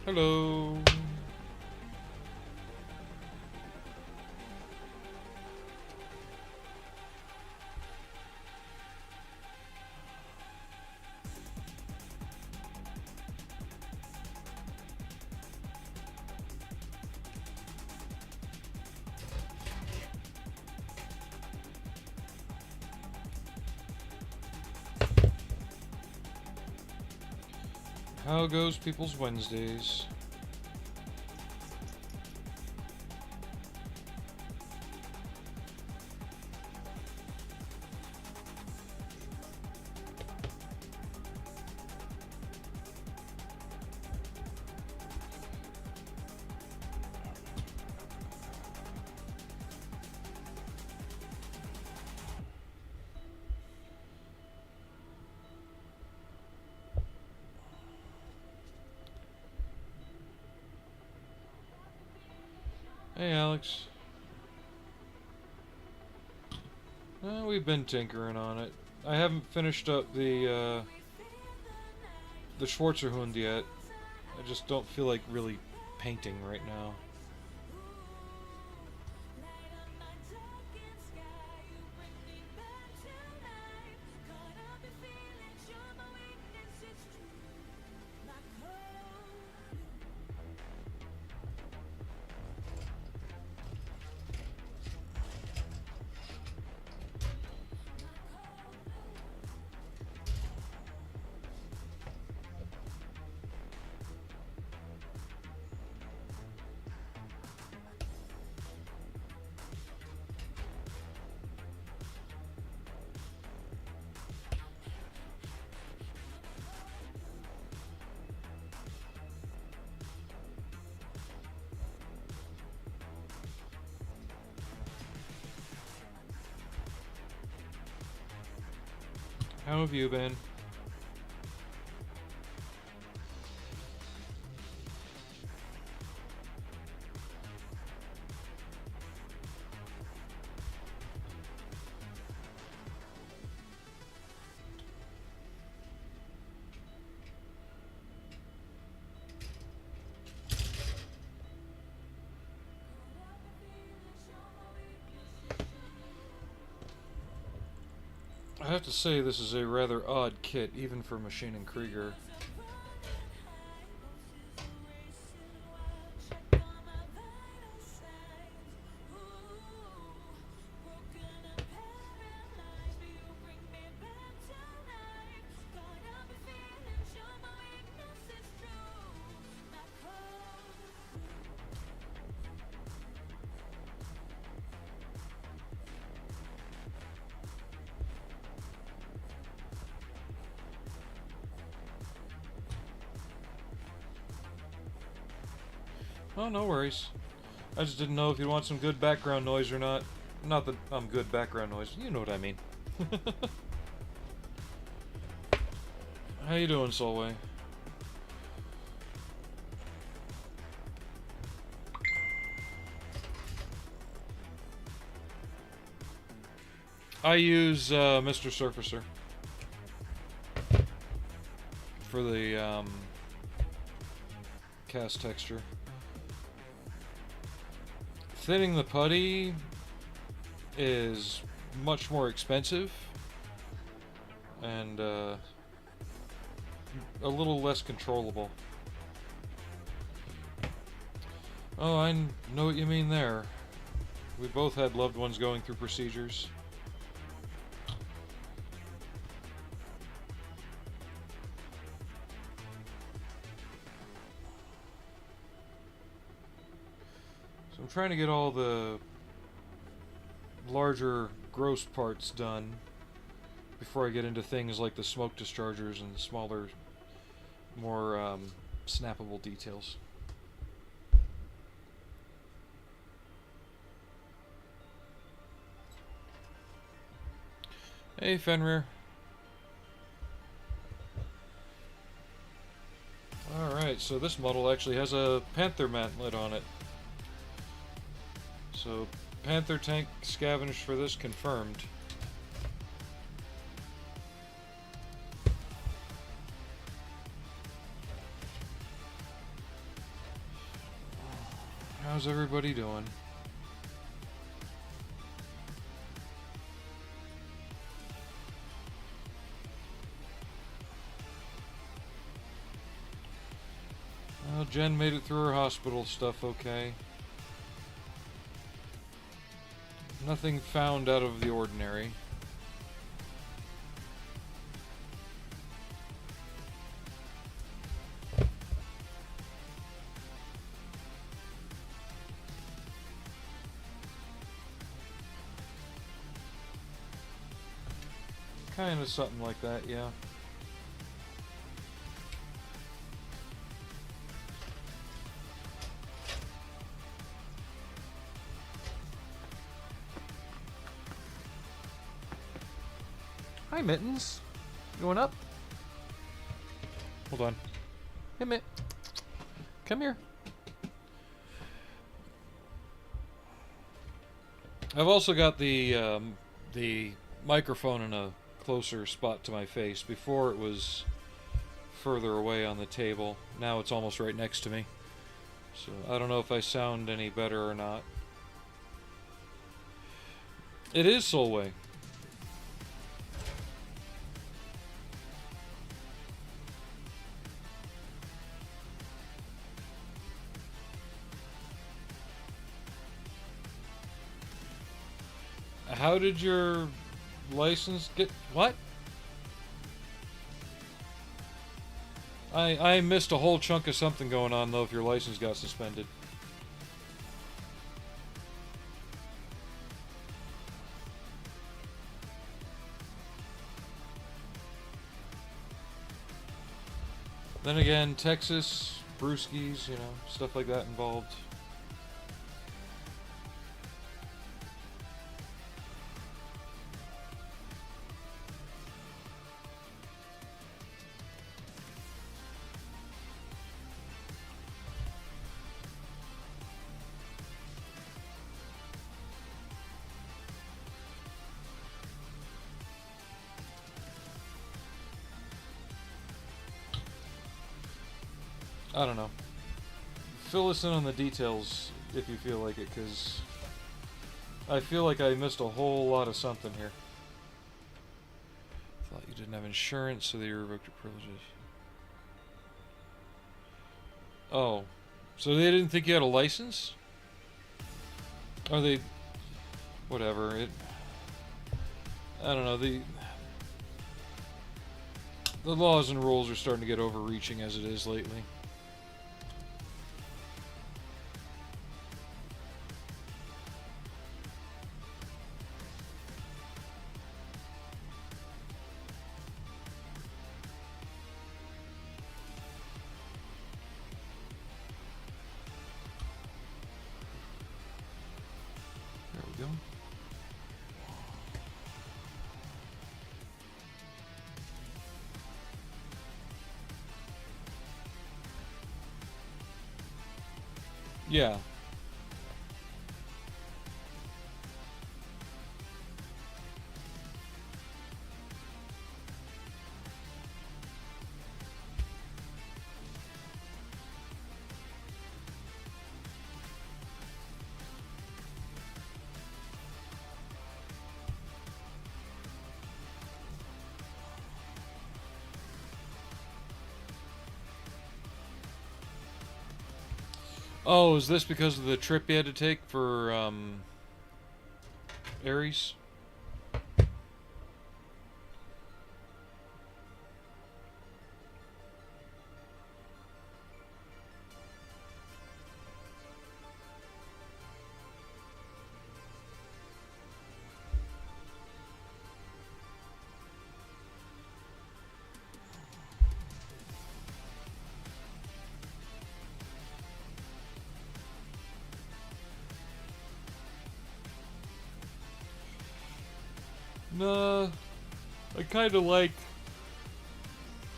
Hello. How goes people's Wednesdays? Hey, Alex. We've been tinkering on it. I haven't finished up the Schwarzerhund yet. I just don't feel like really painting right now. How have you been? I have to say this is a rather odd kit, even for Machine and Krieger. Oh, no worries. I just didn't know if you want some good background noise or not. Not that I'm good background noise. You know what I mean. How you doing, Solway? I use Mr. Surfacer for the cast texture. Thinning the putty is much more expensive and a little less controllable. Oh, I know what you mean there. We both had loved ones going through procedures. So I'm trying to get all the larger gross parts done before I get into things like the smoke dischargers and the smaller, more snappable details. Hey, Fenrir. Alright, so this model actually has a Panther mantlet on it. So, Panther tank scavenged for this confirmed. How's everybody doing? Well, Jen made it through her hospital stuff okay. Nothing found out of the ordinary. Kind of something like that, yeah. Hi, Mittens. You going up? Hold on. Hey, Mitt. Come here. I've also got the microphone in a closer spot to my face. Before it was further away on the table. Now it's almost right next to me. So I don't know if I sound any better or not. It is Solway. How did your license get... What? I missed a whole chunk of something going on, though, if your license got suspended. Then again, Texas, brewskis, you know, stuff like that involved. I don't know. Fill us in on the details if you feel like it, because I feel like I missed a whole lot of something here. Thought you didn't have insurance, so they revoked your privileges. Oh. So they didn't think you had a license? Or they... Whatever. I don't know. The laws and rules are starting to get overreaching as it is lately. There we go. Yeah. Oh, is this because of the trip you had to take for, Aries? No, I kind of like...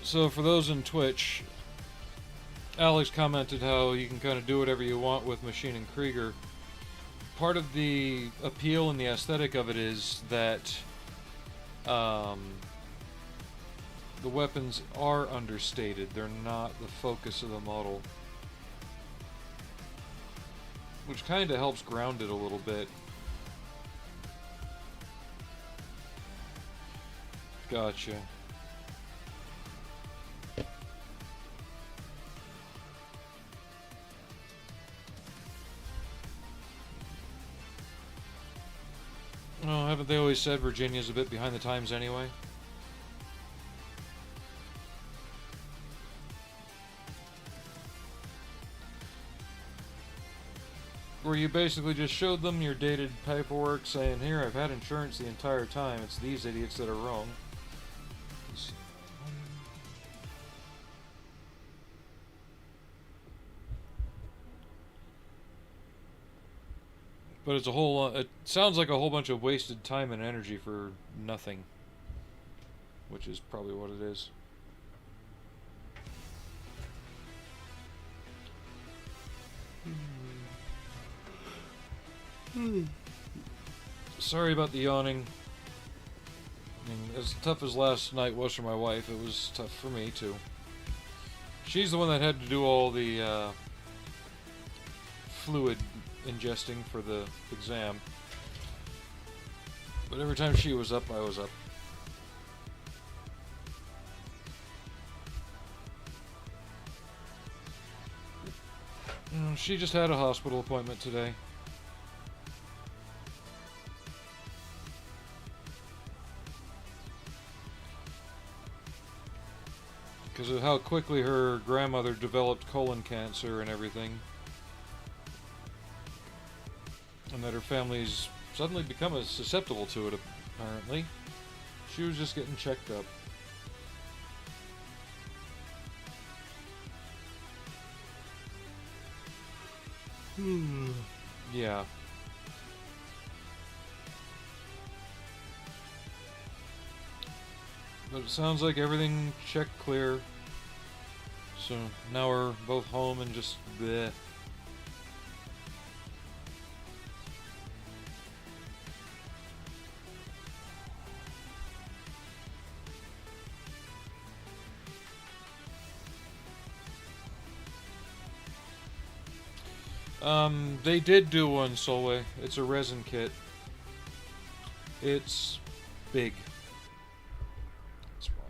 So for those in Twitch, Alex commented how you can kind of do whatever you want with Machine and Krieger. Part of the appeal and the aesthetic of it is that the weapons are understated. They're not the focus of the model. which kind of helps ground it a little bit. Gotcha. Oh, haven't they always said Virginia's a bit behind the times anyway? Where you basically just showed them your dated paperwork saying, here, I've had insurance the entire time. It's these idiots that are wrong. But it's a whole it sounds like a whole bunch of wasted time and energy for nothing. Which is probably what it is. Sorry about the yawning. I mean, as tough as last night was for my wife, it was tough for me too. She's the one that had to do all the fluid ingesting for the exam. But every time she was up, I was up. She just had a hospital appointment today. Because of how quickly her grandmother developed colon cancer and everything. And that her family's suddenly become susceptible to it, apparently. She was just getting checked up. Yeah. But it sounds like everything checked clear. So now we're both home and just bleh. They did do one, Solway. It's a resin kit. It's big. That's why.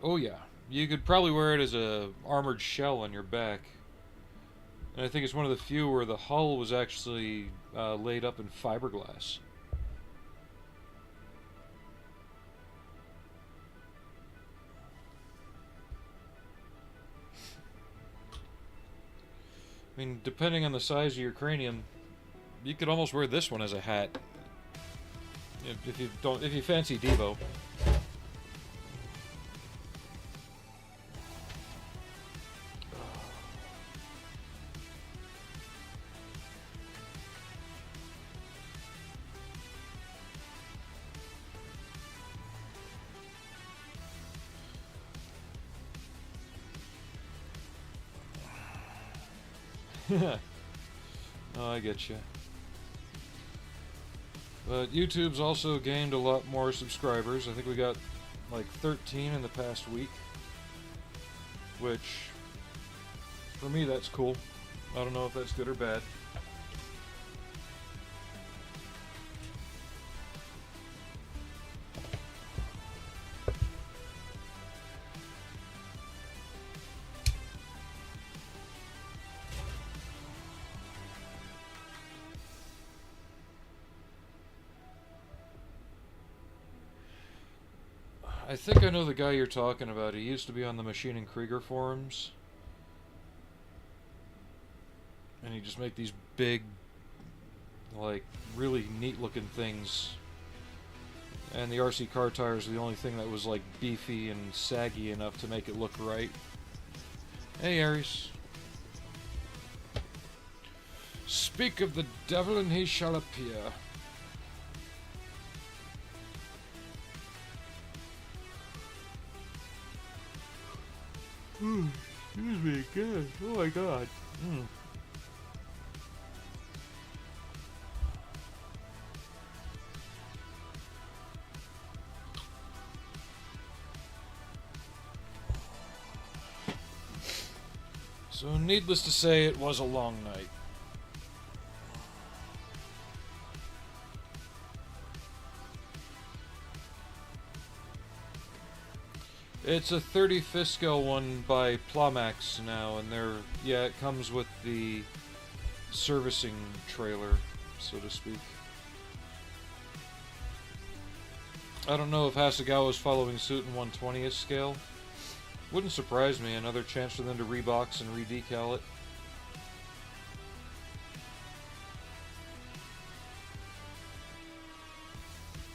Oh yeah. You could probably wear it as a armored shell on your back. And I think it's one of the few where the hull was actually laid up in fiberglass. I mean, depending on the size of your cranium, you could almost wear this one as a hat. If you fancy Devo. Oh, I get you. But YouTube's also gained a lot more subscribers. I think we got like 13 in the past week. Which, for me, that's cool. I don't know if that's good or bad. I think I know the guy you're talking about. He used to be on the Machine and Krieger forums. And he just make these big, like, really neat looking things. And the RC car tires are the only thing that was, like, beefy and saggy enough to make it look right. Hey, Aries. Speak of the devil and he shall appear. Excuse me, good. Oh my god. So, needless to say, it was a long night. It's a 35th scale one by Ma.K now, and yeah, it comes with the servicing trailer, so to speak. I don't know if Hasegawa is following suit in 1/20th scale. Wouldn't surprise me, another chance for them to rebox and redecal it.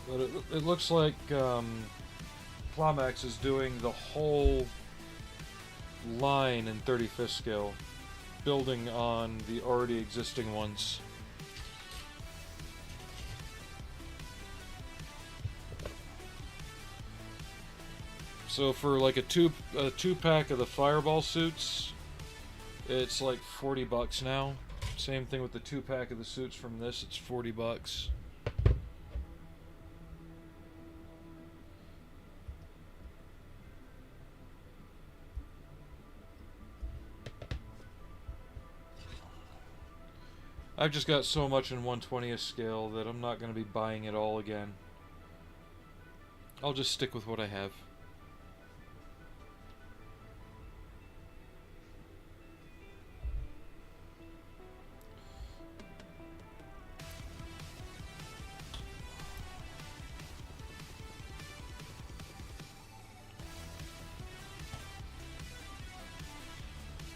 But it looks like Ma.K is doing the whole line in 35th scale, building on the already existing ones. So for like a two pack of the Fireball suits, it's like $40 now. Same thing with the 2-pack of the suits from this, it's $40. I've just got so much in 1/20th scale that I'm not going to be buying it all again. I'll just stick with what I have.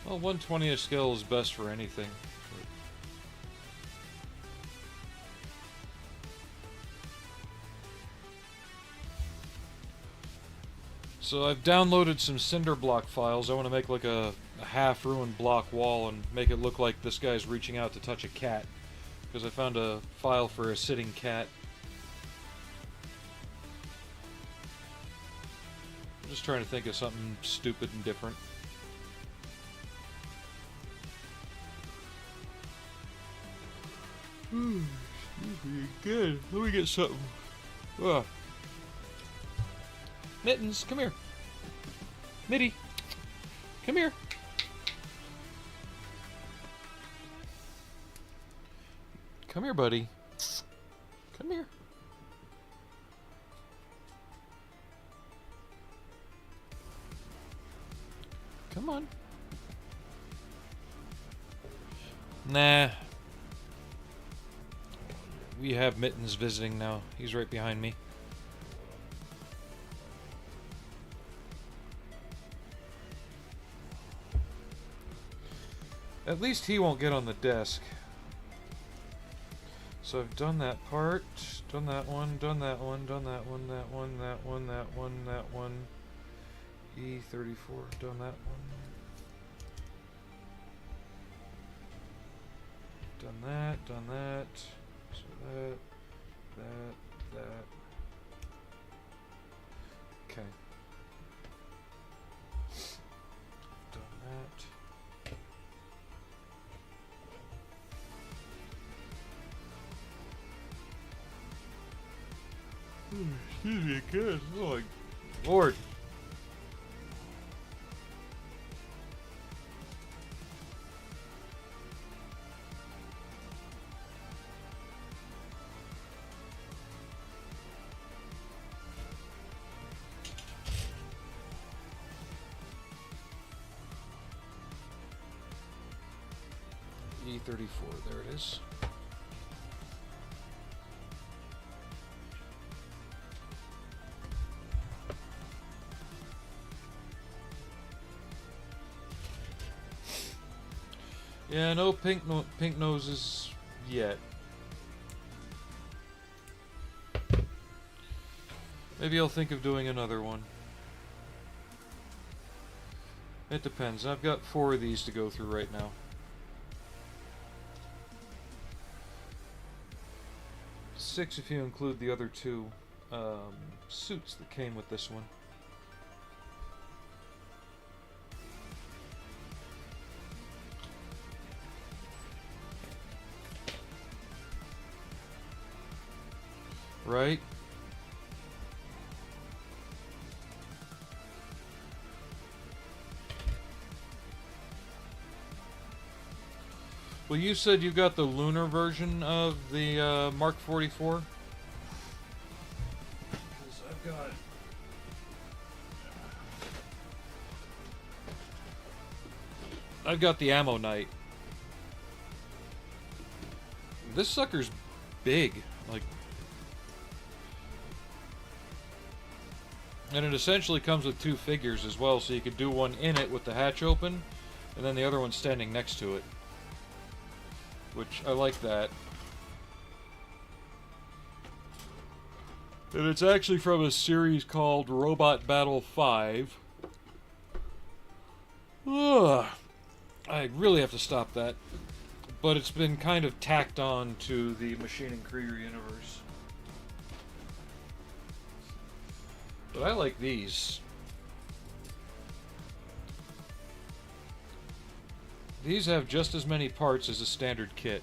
Well, 1/20th scale is best for anything. So I've downloaded some cinder block files. I want to make like a half-ruined block wall and make it look like this guy's reaching out to touch a cat. Because I found a file for a sitting cat. I'm just trying to think of something stupid and different. Good. Let me get something. Ugh. Mittens, come here. Mitty, come here. Come here, buddy. Come here. Come on. Nah. We have Mittens visiting now. He's right behind me. At least he won't get on the desk. So I've done that part, done that one, done that one, done that one, that one, that one, that one, that one. E34, done that one. Done that, done that. So that. Okay. Done that. Excuse me, good. Oh my Lord. E34, there it is. Yeah, no pink noses yet. Maybe I'll think of doing another one. It depends. I've got 4 of these to go through right now. Six if you include the other 2 suits that came with this one. Right? Well, you said you got the lunar version of the Mark 44? Because I've got the Ammo Knight. This sucker's big, like, and it essentially comes with two figures as well, so you could do one in it with the hatch open, and then the other one standing next to it. Which, I like that. And it's actually from a series called Robot Battle 5. Ugh. I really have to stop that. But it's been kind of tacked on to the Machine and Krieger universe. But I like these. These have just as many parts as a standard kit.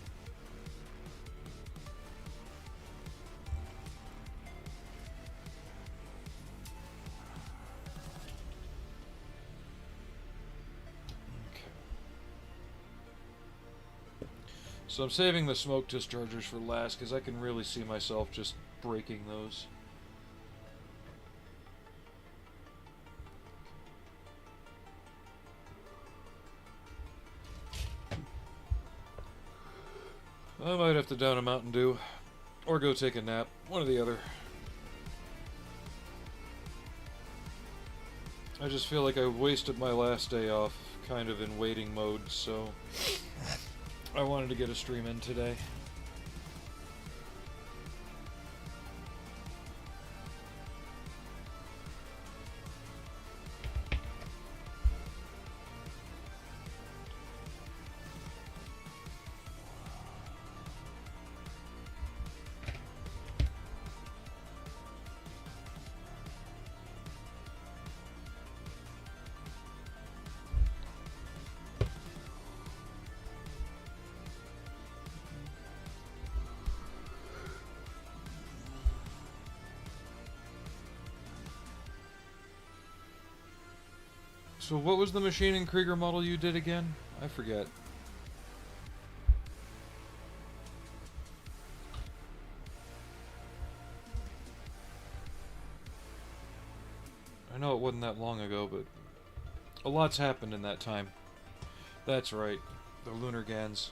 So I'm saving the smoke dischargers for last because I can really see myself just breaking those. I might have to down a Mountain Dew or go take a nap, one or the other. I just feel like I wasted my last day off kind of in waiting mode, so I wanted to get a stream in today. So what was the Machine and Krieger model you did again? I forget. I know it wasn't that long ago, but a lot's happened in that time. That's right, the Lunar Gans.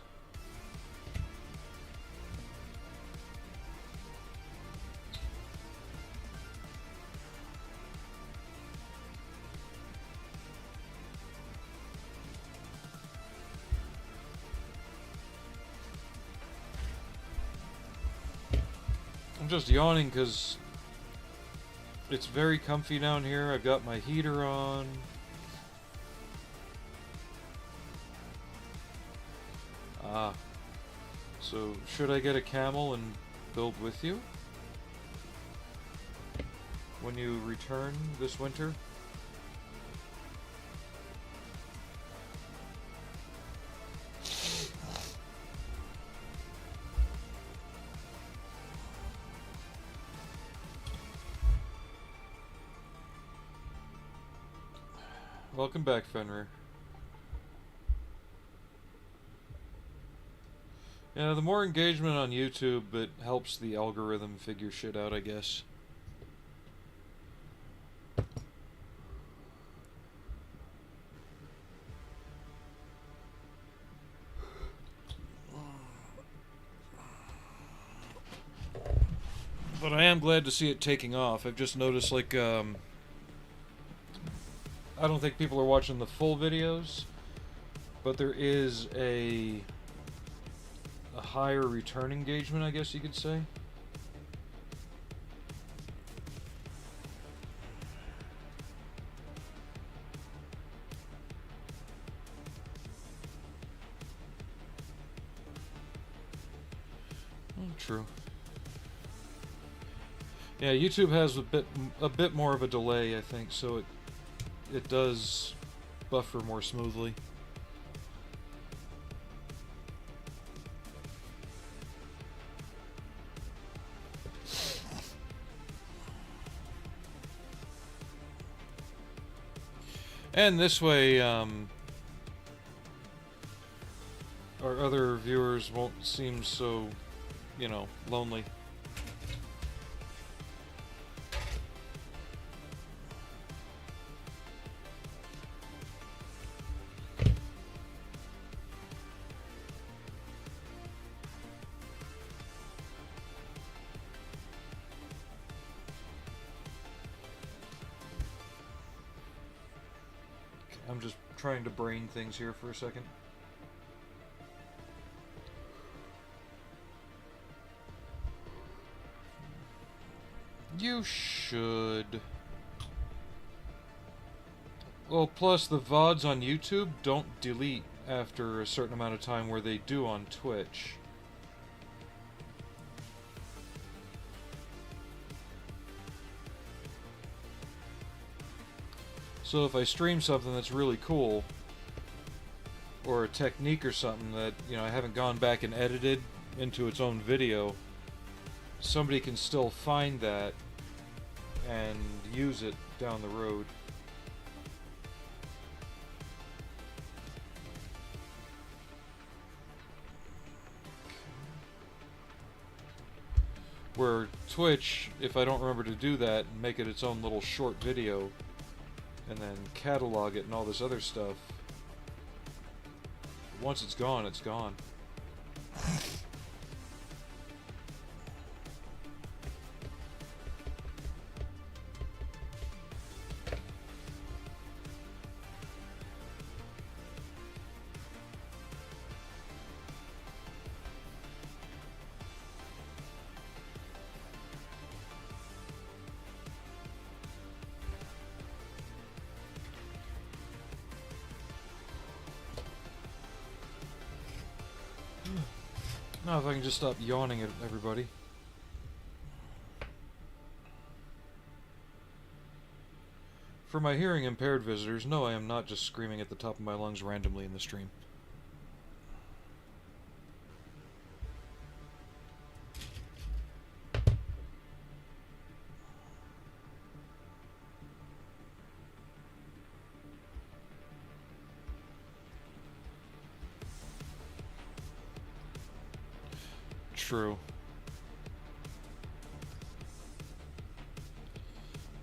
I'm just yawning because it's very comfy down here. I've got my heater on. Ah. So, should I get a camel and build with you? When you return this winter? Welcome back, Fenrir. Yeah, the more engagement on YouTube, it helps the algorithm figure shit out, I guess. But I am glad to see it taking off. I've just noticed, like, I don't think people are watching the full videos, but there is a higher return engagement, I guess you could say. Oh, true. Yeah, YouTube has a bit more of a delay, I think, so it does buffer more smoothly. And this way, our other viewers won't seem so, you know, lonely. I'm just trying to brain things here for a second. You should. Well, plus the VODs on YouTube don't delete after a certain amount of time where they do on Twitch. So if I stream something that's really cool, or a technique or something that, you know, I haven't gone back and edited into its own video, somebody can still find that and use it down the road. Where Twitch, if I don't remember to do that and make it its own little short video and then catalog it and all this other stuff, once it's gone, it's gone. Now if I can just stop yawning at everybody. For my hearing impaired visitors, no, I am not just screaming at the top of my lungs randomly in the stream. True.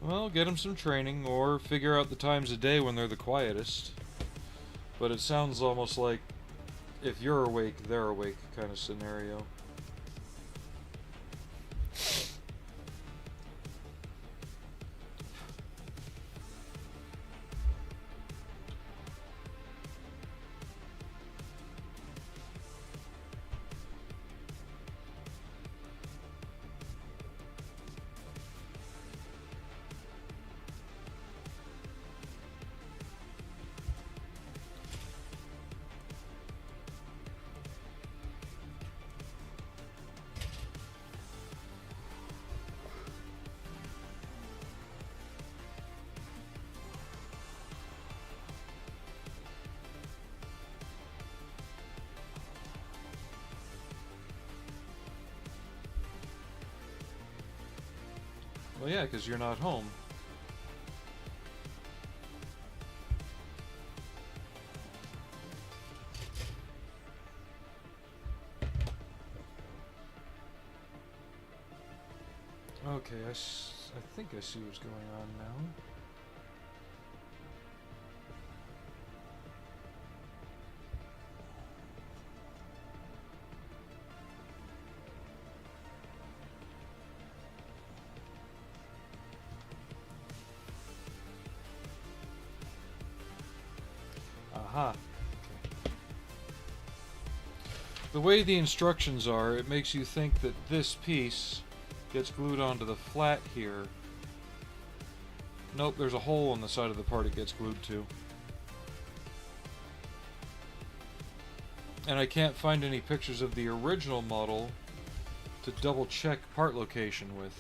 Well, get them some training, or figure out the times of day when they're the quietest. But it sounds almost like if you're awake, they're awake kind of scenario. Well, yeah, because you're not home. Okay, I think I see what's going on now. Aha. Okay. The way the instructions are, it makes you think that this piece gets glued onto the flat here. Nope, there's a hole in the side of the part it gets glued to. And I can't find any pictures of the original model to double check part location with.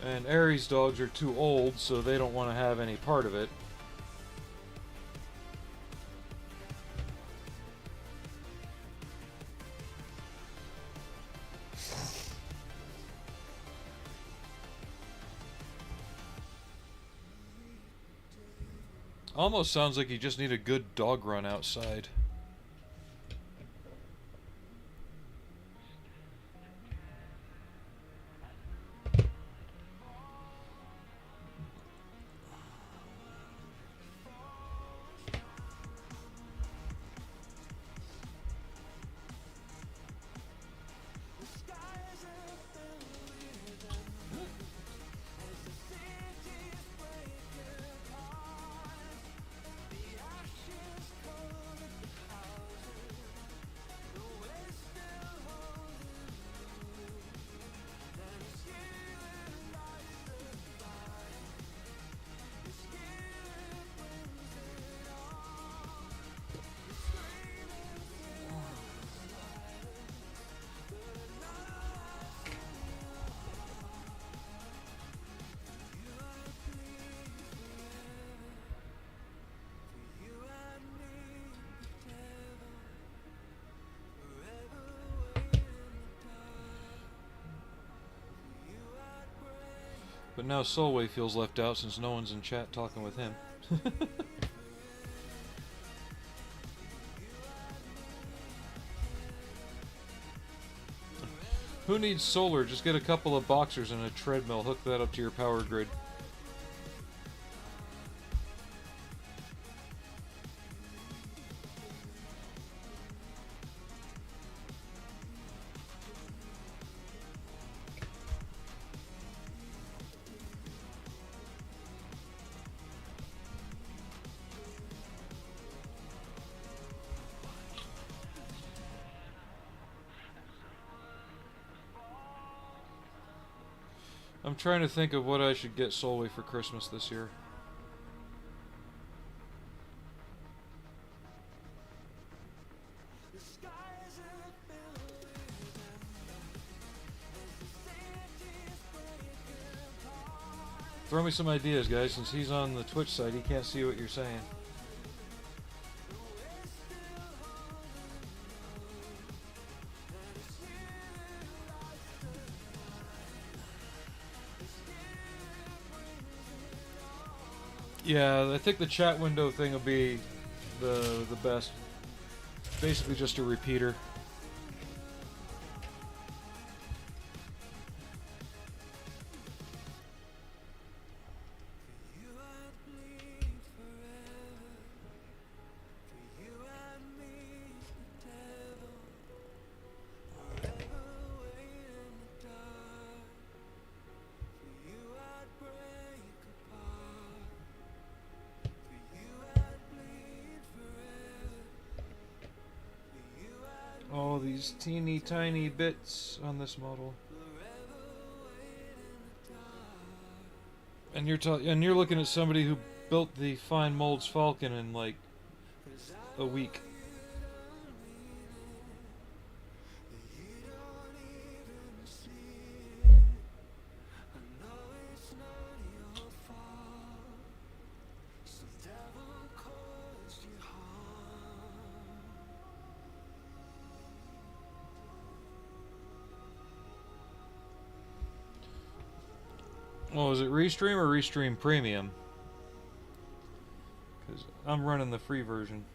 And Aries dogs are too old, so they don't want to have any part of it. Almost sounds like you just need a good dog run outside. But now Solway feels left out since no one's in chat talking with him. Who needs solar? Just get a couple of boxers and a treadmill, hook that up to your power grid. I'm trying to think of what I should get Solway for Christmas this year. Throw me some ideas, guys. Since he's on the Twitch side, he can't see what you're saying. Yeah, I think the chat window thing will be the best. Basically just a repeater. All these teeny tiny bits on this model. And you're looking at somebody who built the Fine Molds Falcon in like a week. Well, is it Restream or Restream Premium? Because I'm running the free version.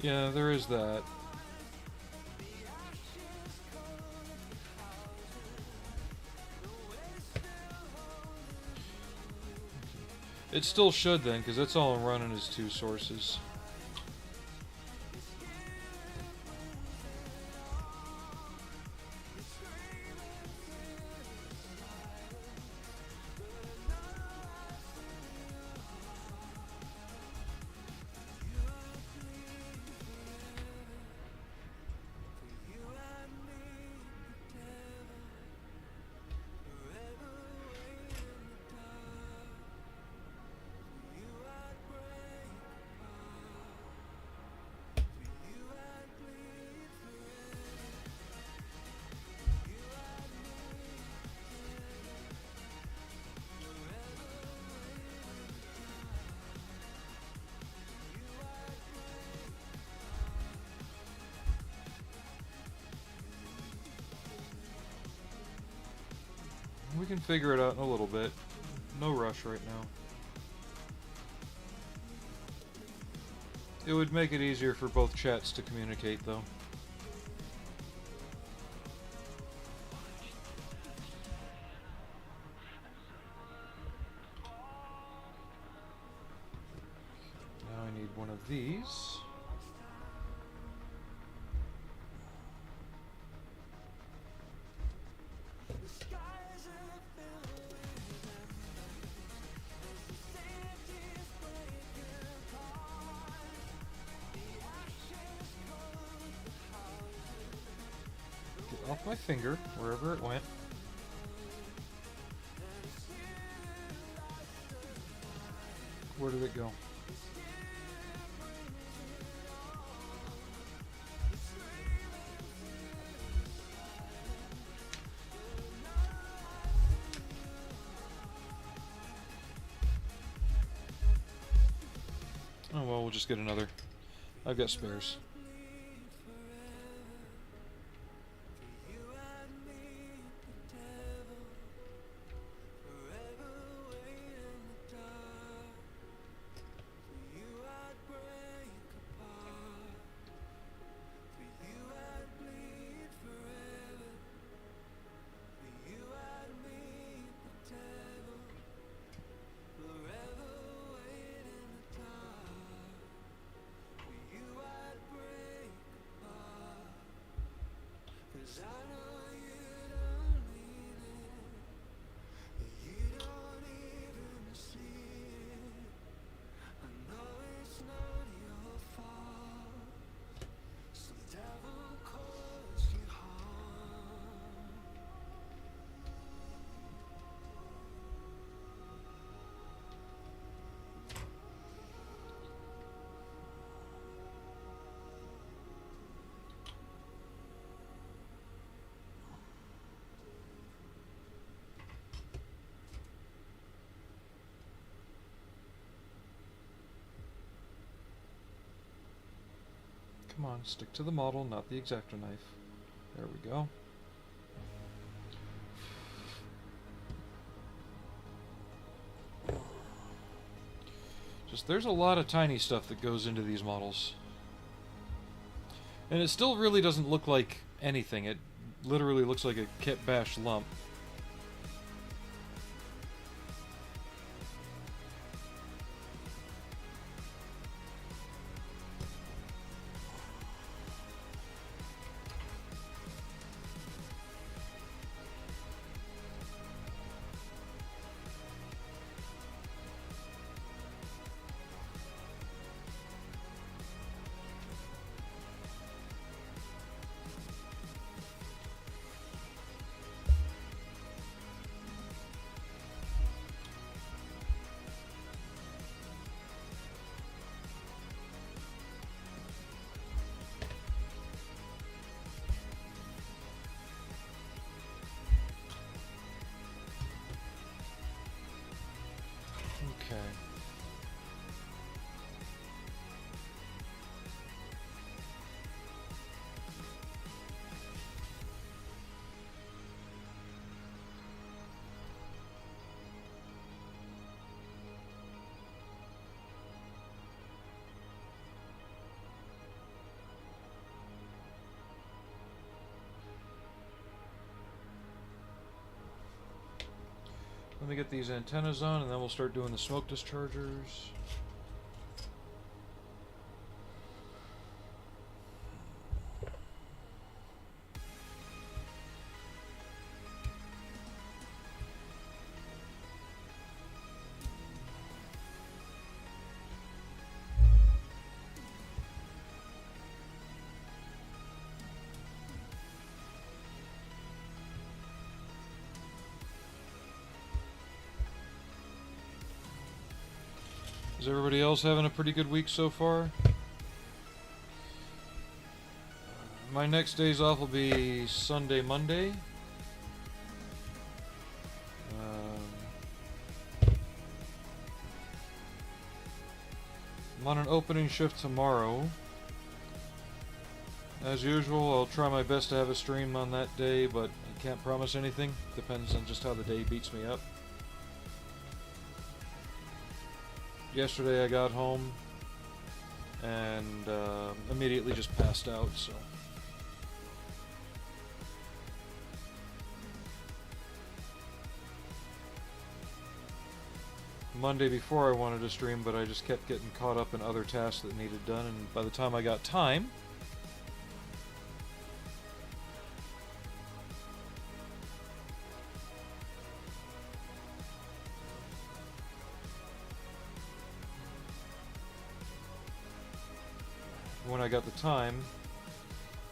Yeah, there is that. It still should then, because that's all I'm running is 2 sources. We can figure it out in a little bit. No rush right now. It would make it easier for both chats to communicate, though. Now I need one of these. Off my finger, wherever it went. Where did it go? Oh well, we'll just get another. I've got spares. Come on, stick to the model, not the X-Acto knife. There we go. Just, there's a lot of tiny stuff that goes into these models. And it still really doesn't look like anything. It literally looks like a kit bash lump. Okay. Let me get these antennas on, and then we'll start doing the smoke dischargers. Is everybody else having a pretty good week so far? My next days off will be Sunday, Monday. I'm on an opening shift tomorrow. As usual, I'll try my best to have a stream on that day, but I Can't promise anything. Depends on just how the day beats me up. Yesterday I got home and immediately just passed out, so. Monday before I wanted to stream, but I just kept getting caught up in other tasks that needed done, and by the time I got time,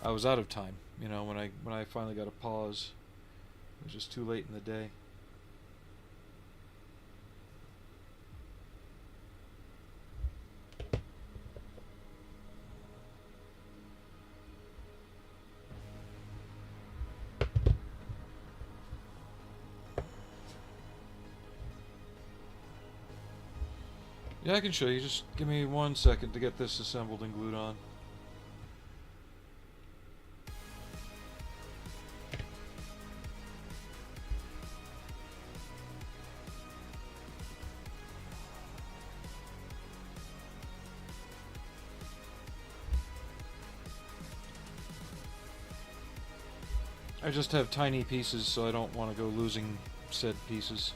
I was out of time. You know, when I finally got a pause, it was just too late in the day. Yeah, I can show you. Just give me 1 second to get this assembled and glued on. I just have tiny pieces, so I don't want to go losing said pieces.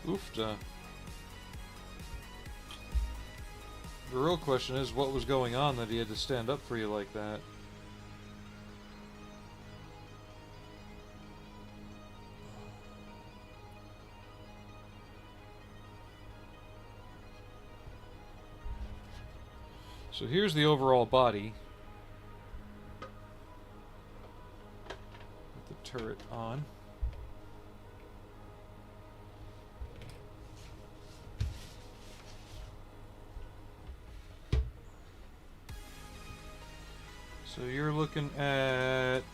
Oofda. The real question is, what was going on that he had to stand up for you like that? So here's the overall body. With the turret on. So you're looking at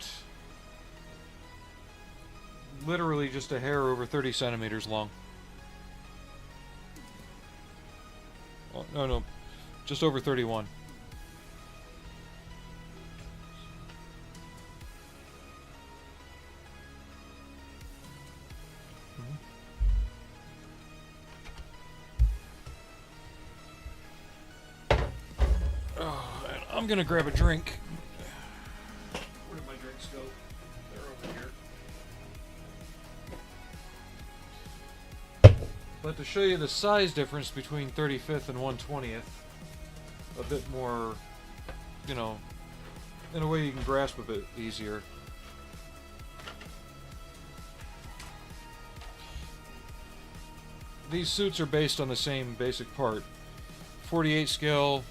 literally just a hair over 30 centimeters long. Oh, no, just over 31. Oh, and I'm gonna grab a drink. Where did my drinks go? They're over here. But to show you the size difference between 35th and 1/20th, a bit more, you know, in a way you can grasp a bit easier. These suits are based on the same basic part. 48 scale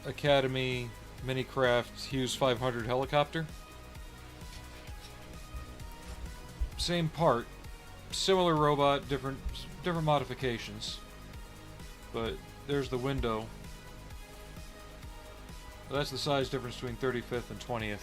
Academy Minicraft Hughes 500 helicopter. Same part, similar robot, different modifications. But there's the window. That's the size difference between 35th and 20th.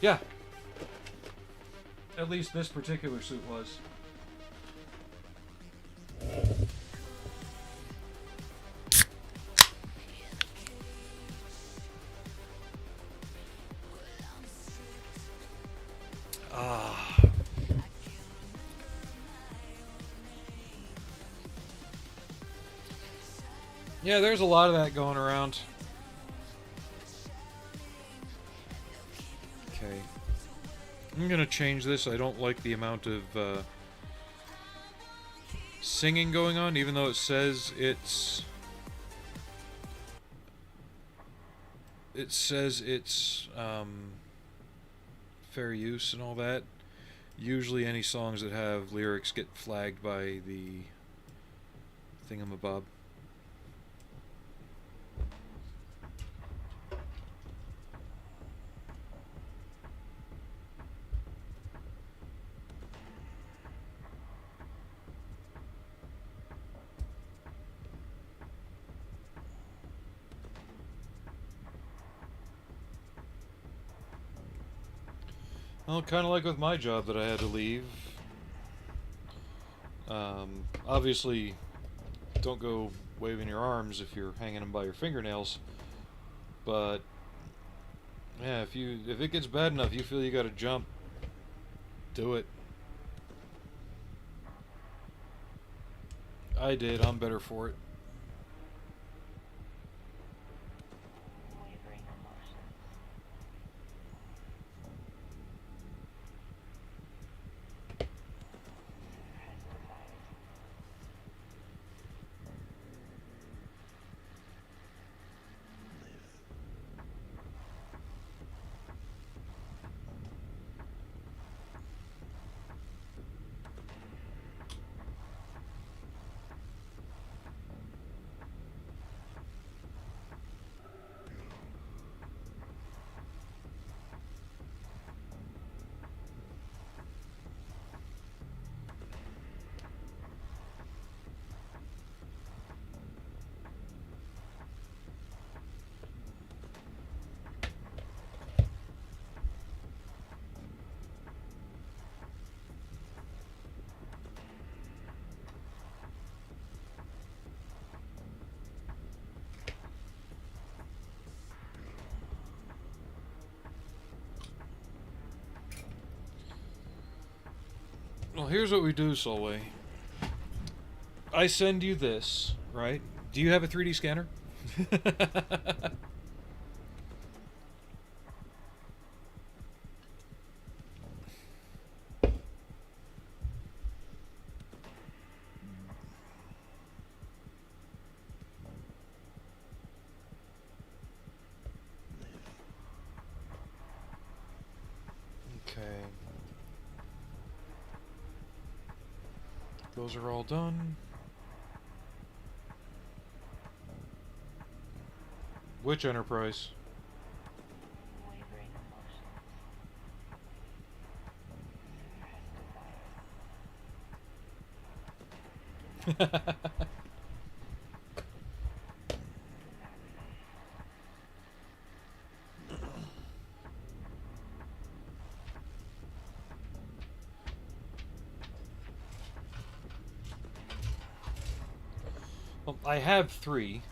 Yeah. At least this particular suit was. Yeah, there's a lot of that going around. Okay. I'm gonna change this. I don't like the amount of singing going on, even though it says it's it says it's fair use and all that, usually any songs that have lyrics get flagged by the thingamabob. Well, kind of like with my job that I had to leave. Obviously, don't go waving your arms if you're hanging them by your fingernails. But yeah, if it gets bad enough, you feel you got to jump, do it. I did. I'm better for it. Well, here's what we do, Solway. I send you this, right? Do you have a 3D scanner? Okay. Those are all done. Which enterprise? Well, I have 3.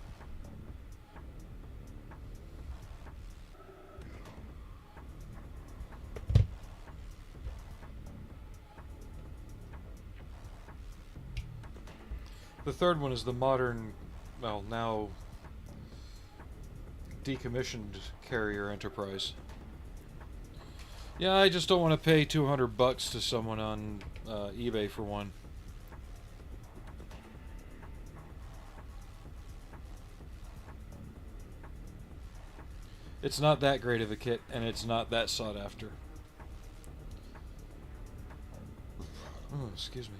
The third one is the modern, well, now decommissioned carrier Enterprise. Yeah, I just don't want to pay $200 to someone on eBay for one. It's not that great of a kit, and it's not that sought after. Oh, excuse me.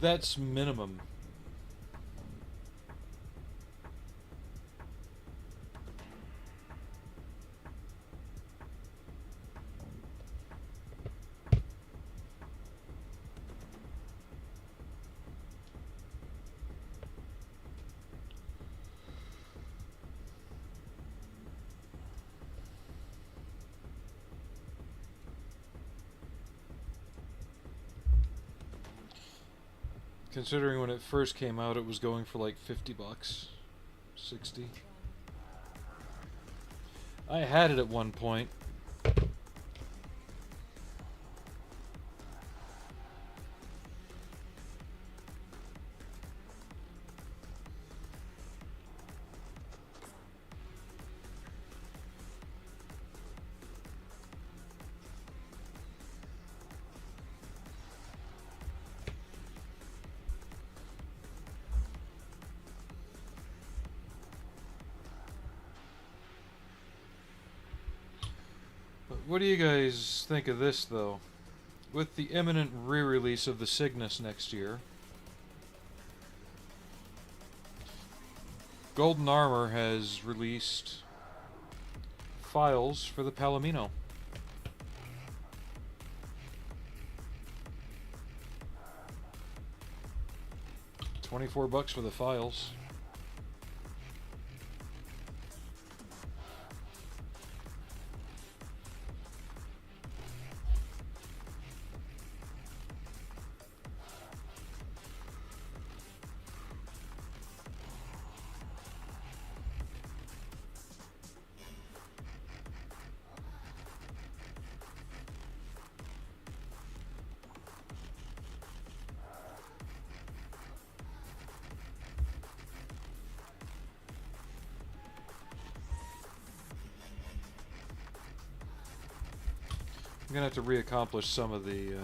That's minimum. Considering when it first came out, it was going for like $50, 60. I had it at one point. What do you guys think of this, though? With the imminent re-release of the Cygnus next year, Golden Armor has released files for the Palomino. $24 for the files. I'm gonna have to reaccomplish some of the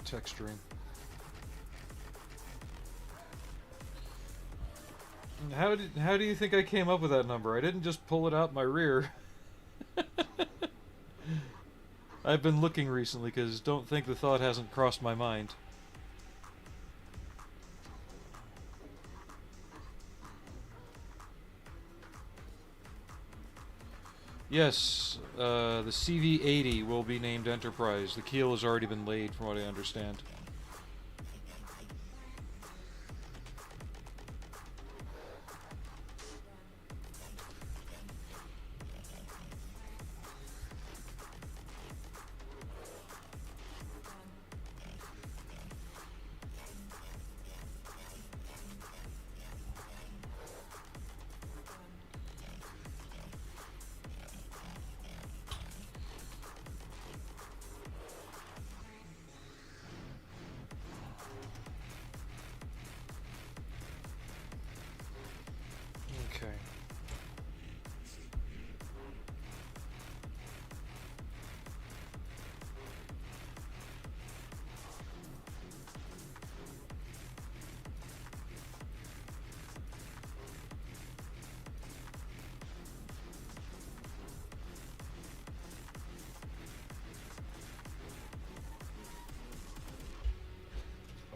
texturing. How do you think I came up with that number? I didn't just pull it out my rear. I've been looking recently because don't think the thought hasn't crossed my mind. Yes, the CV-80 will be named Enterprise. The keel has already been laid, from what I understand. Okay.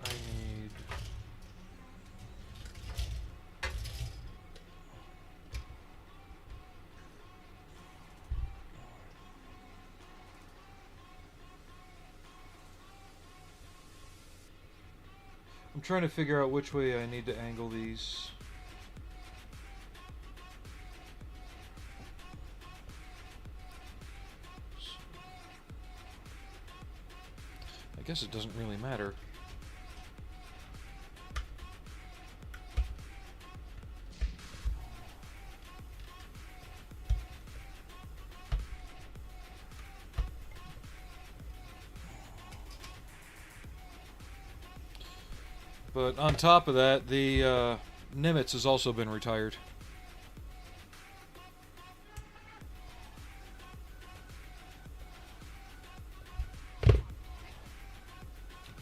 I need... I'm trying to figure out which way I need to angle these. I guess it doesn't really matter. But on top of that, the Nimitz has also been retired.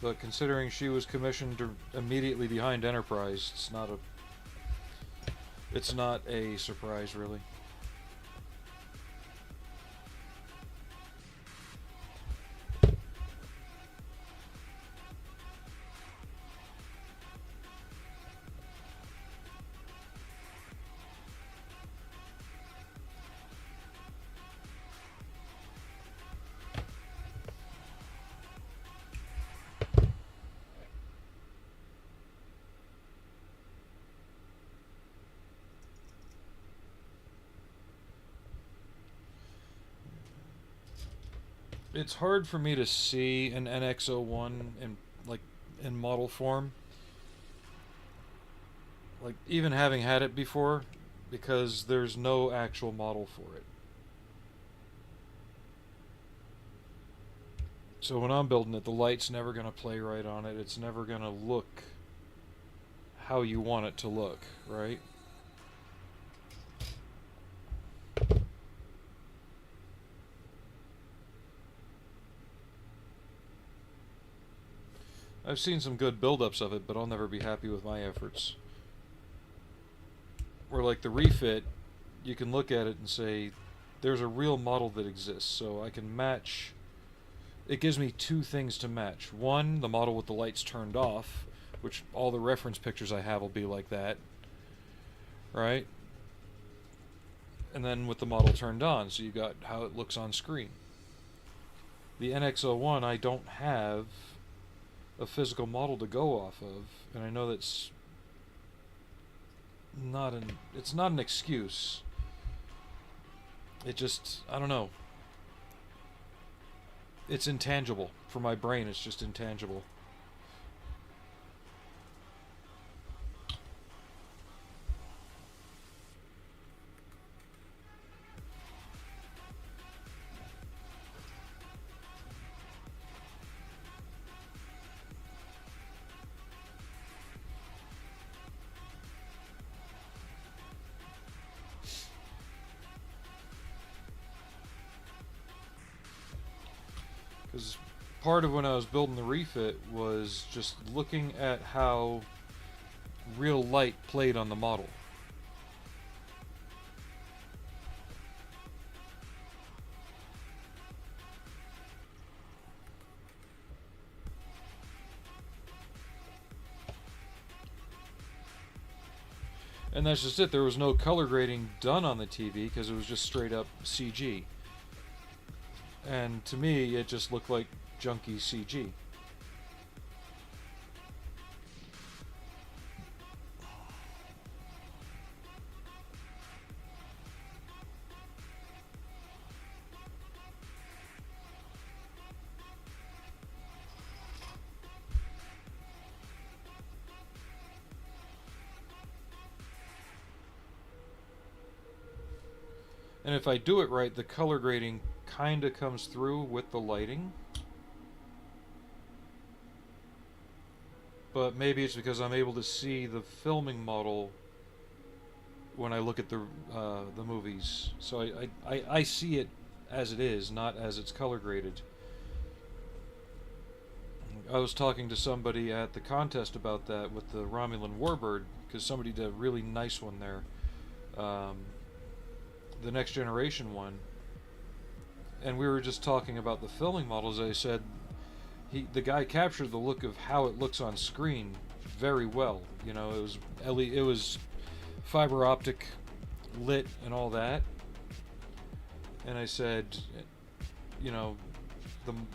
But considering she was commissioned immediately behind Enterprise, it's not a surprise, really. It's hard for me to see an NX-01 in model form. Like, even having had it before, because there's no actual model for it. So when I'm building it, the light's never going to play right on it. It's never going to look how you want it to look, right? I've seen some good build-ups of it, but I'll never be happy with my efforts. Or like the refit, you can look at it and say, there's a real model that exists. So I can match. It gives me two things to match. One, the model with the lights turned off, which all the reference pictures I have will be like that, right? And then with the model turned on, so you got how it looks on screen. The NX01, I don't have a physical model to go off of, and I know that's it's not an excuse. It just, I don't know. It's intangible. For my brain, it's just intangible. Because part of when I was building the refit was just looking at how real light played on the model. And that's just it. There was no color grading done on the TV because it was just straight up CG. And to me, it just looked like junky CG. And if I do it right, the color grading kind of comes through with the lighting. But maybe it's because I'm able to see the filming model when I look at the movies. So I see it as it is, not as it's color graded. I was talking to somebody at the contest about that with the Romulan Warbird, because somebody did a really nice one there. The Next Generation one. And we were just talking about the filming models. I said the guy captured the look of how it looks on screen very well. You know, it was fiber optic lit and all that. And I said, you know,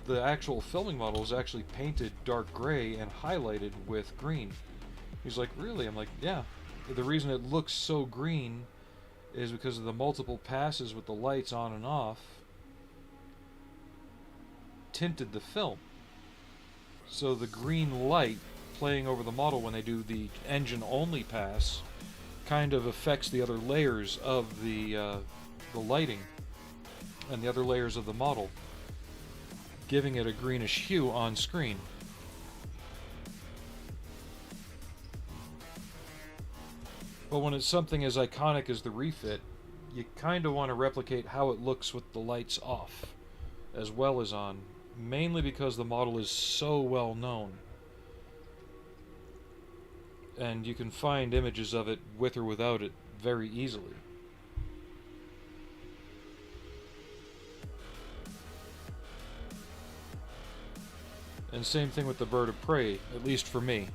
the actual filming model is actually painted dark gray and highlighted with green. He's like, really? I'm like, yeah. The reason it looks so green is because of the multiple passes with the lights on and off tinted the film. So the green light playing over the model when they do the engine only pass kind of affects the other layers of the lighting and the other layers of the model, giving it a greenish hue on screen. But when it's something as iconic as the refit, you kind of want to replicate how it looks with the lights off as well as on, mainly because the model is so well known. And you can find images of it with or without it very easily. And same thing with the Bird of Prey, at least for me.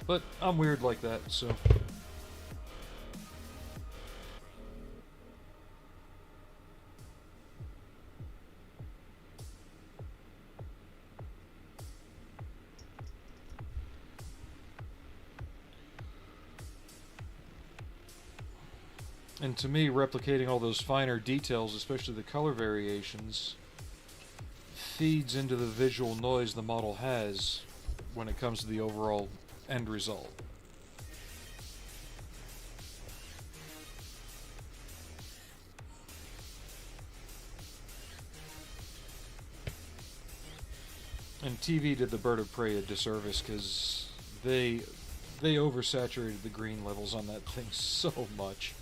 But I'm weird like that, so... And to me, replicating all those finer details, especially the color variations, feeds into the visual noise the model has when it comes to the overall end result. And TV did the Bird of Prey a disservice because they oversaturated the green levels on that thing so much.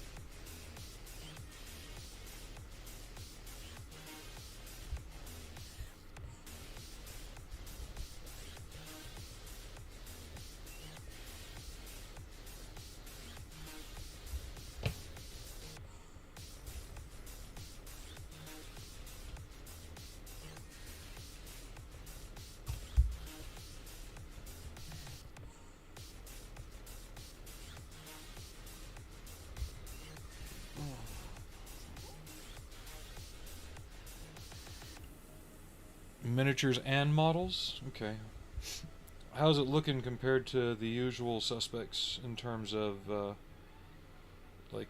miniatures and models? Okay. How's it looking compared to the usual suspects in terms of, like,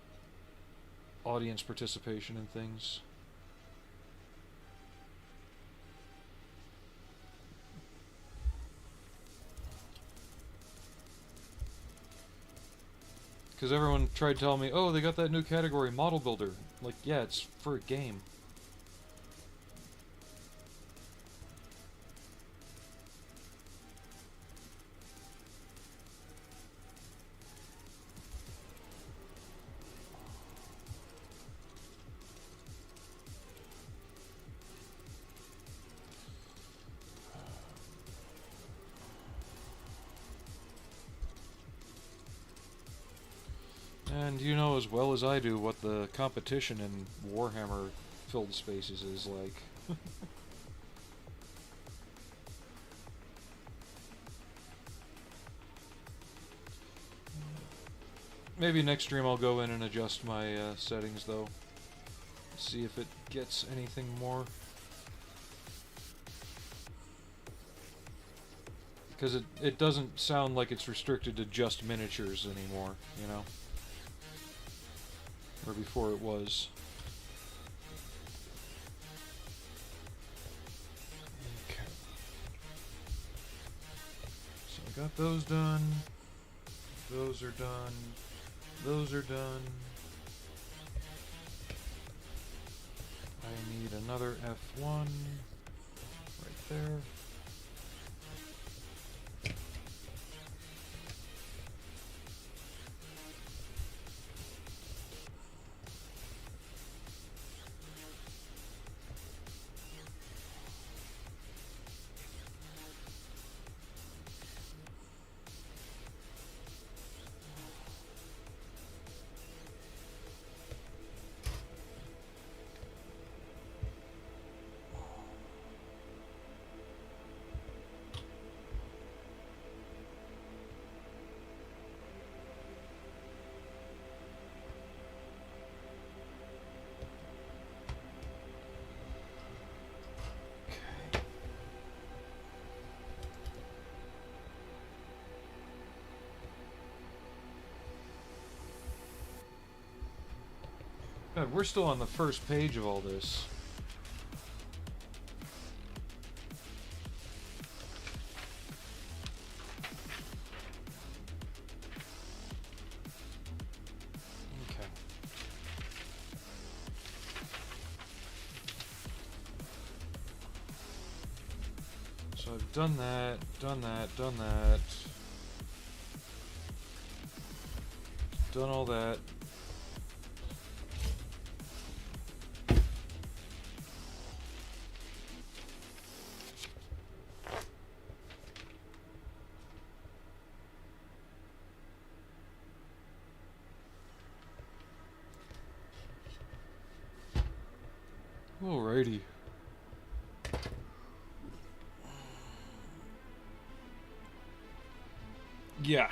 audience participation and things? Because everyone tried telling me, oh, they got that new category, model builder. Like, yeah, it's for a game. And you know as well as I do what the competition in Warhammer filled spaces is like. Maybe next stream I'll go in and adjust my settings though. See if it gets anything more. Because it doesn't sound like it's restricted to just miniatures anymore, you know? Or before it was. Okay. So I got those done. Those are done. Those are done. I need another F1 right there. God, we're still on the first page of all this. Okay. So I've done that, done that, done that. Done all that. Alrighty. Yeah.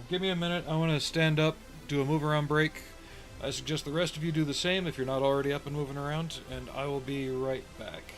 Give me a minute. I want to stand up, do a move around break. I suggest the rest of you do the same if you're not already up and moving around, and I will be right back.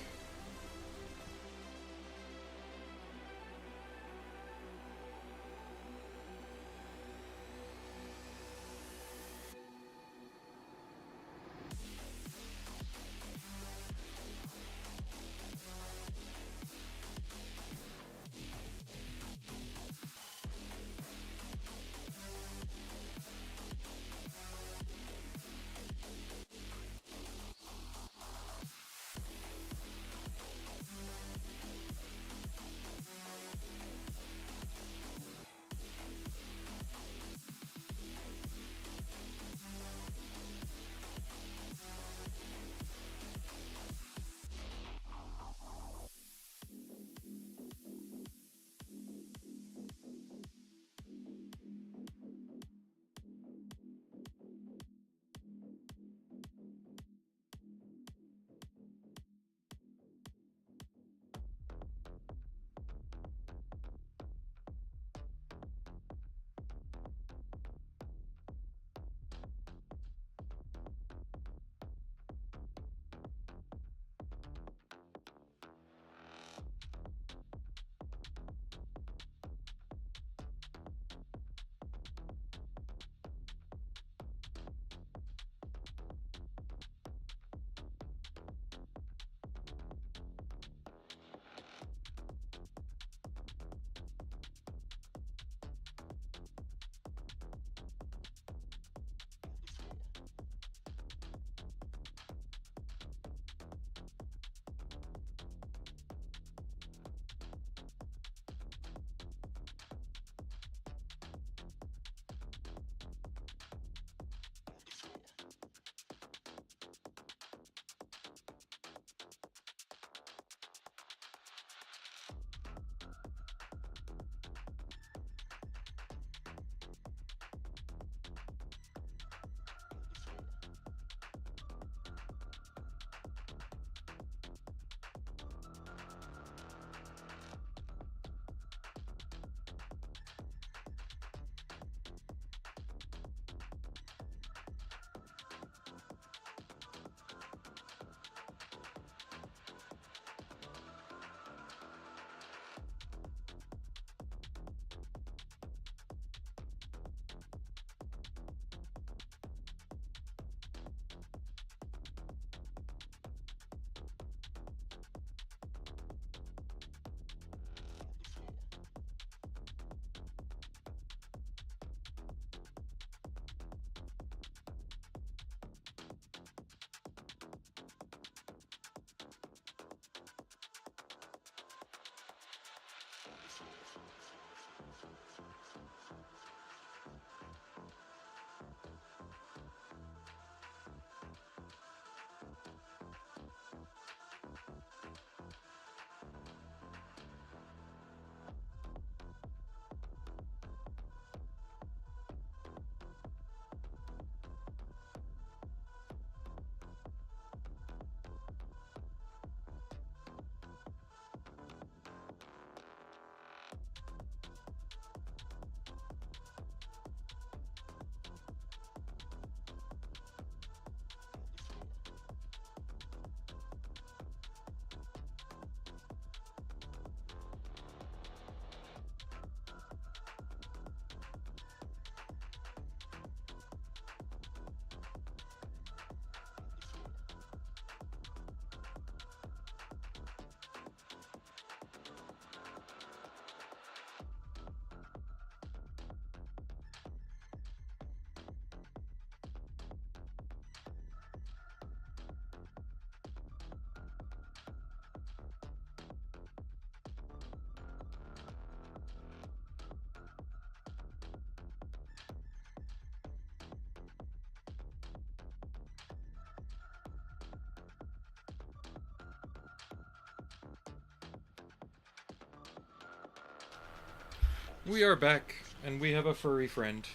We are back, and we have a furry friend.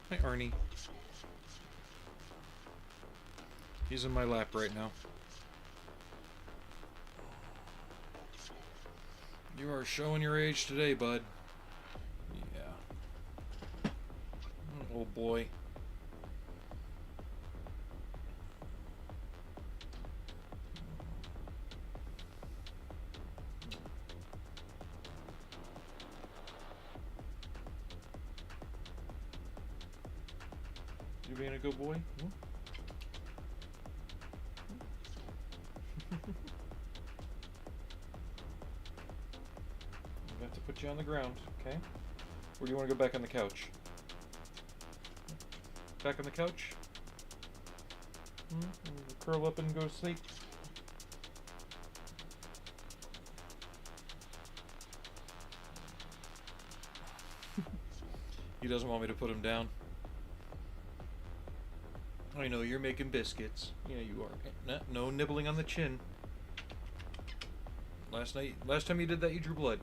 Hi, Arnie. He's in my lap right now. You are showing your age today, bud. Yeah. Oh boy. You being a good boy? Hmm? I have to put you on the ground, okay? Or do you want to go back on the couch? Back on the couch? Curl up and go to sleep? He doesn't want me to put him down. I know, you're making biscuits. Yeah, you are. No nibbling on the chin. Last time you did that, you drew blood.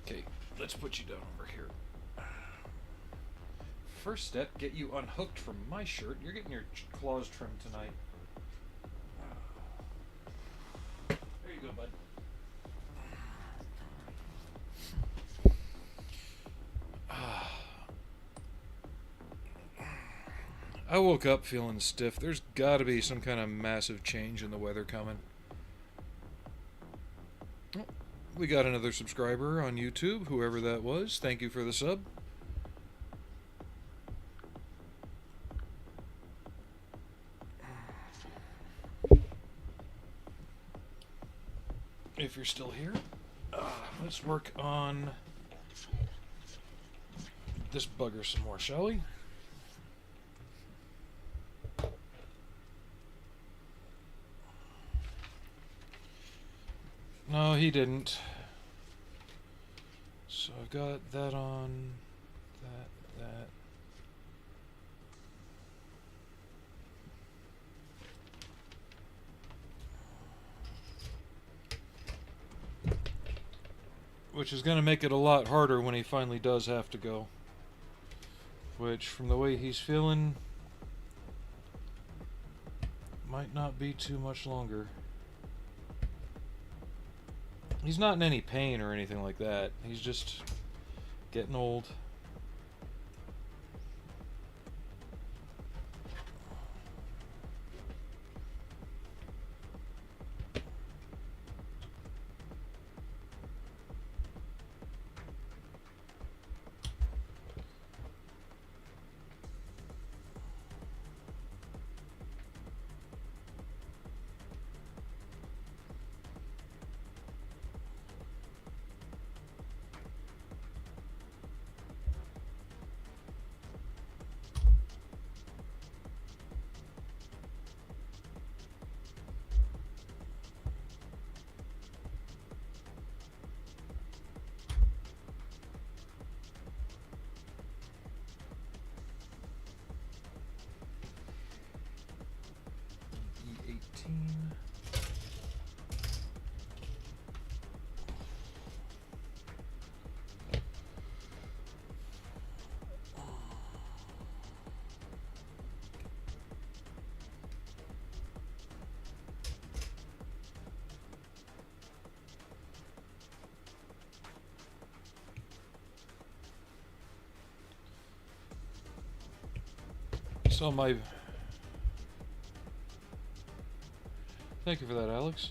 Okay, let's put you down over here. First step, get you unhooked from my shirt. You're getting your claws trimmed tonight. There you go, bud. I woke up feeling stiff. There's gotta be some kind of massive change in the weather coming. Oh, we got another subscriber on YouTube, whoever that was. Thank you for the sub. If you're still here, let's work on this bugger some more, shall we? No, he didn't. So I've got that on, that. Which is going to make it a lot harder when he finally does have to go. Which, from the way he's feeling, might not be too much longer. He's not in any pain or anything like that. He's just getting old. So thank you for that, Alex.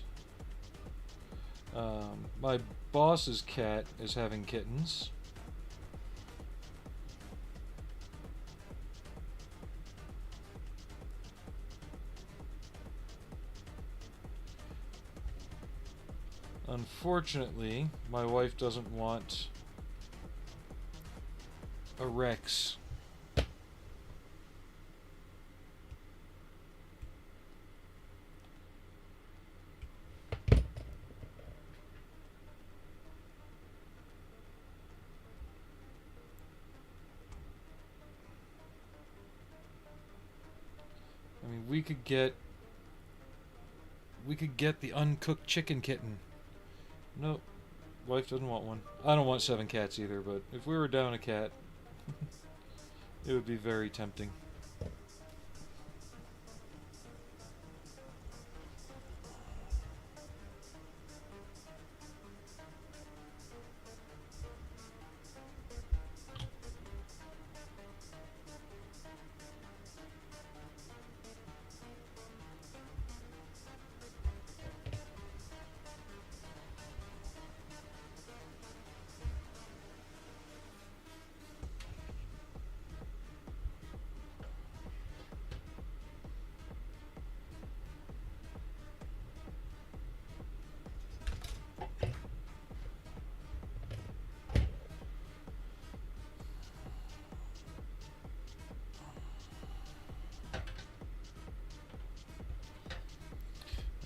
My boss's cat is having kittens. Unfortunately, my wife doesn't want a Rex. I mean, we could get the uncooked chicken kitten. Nope. wife doesn't want one. I don't want 7 cats either, but if we were down a cat, it would be very tempting.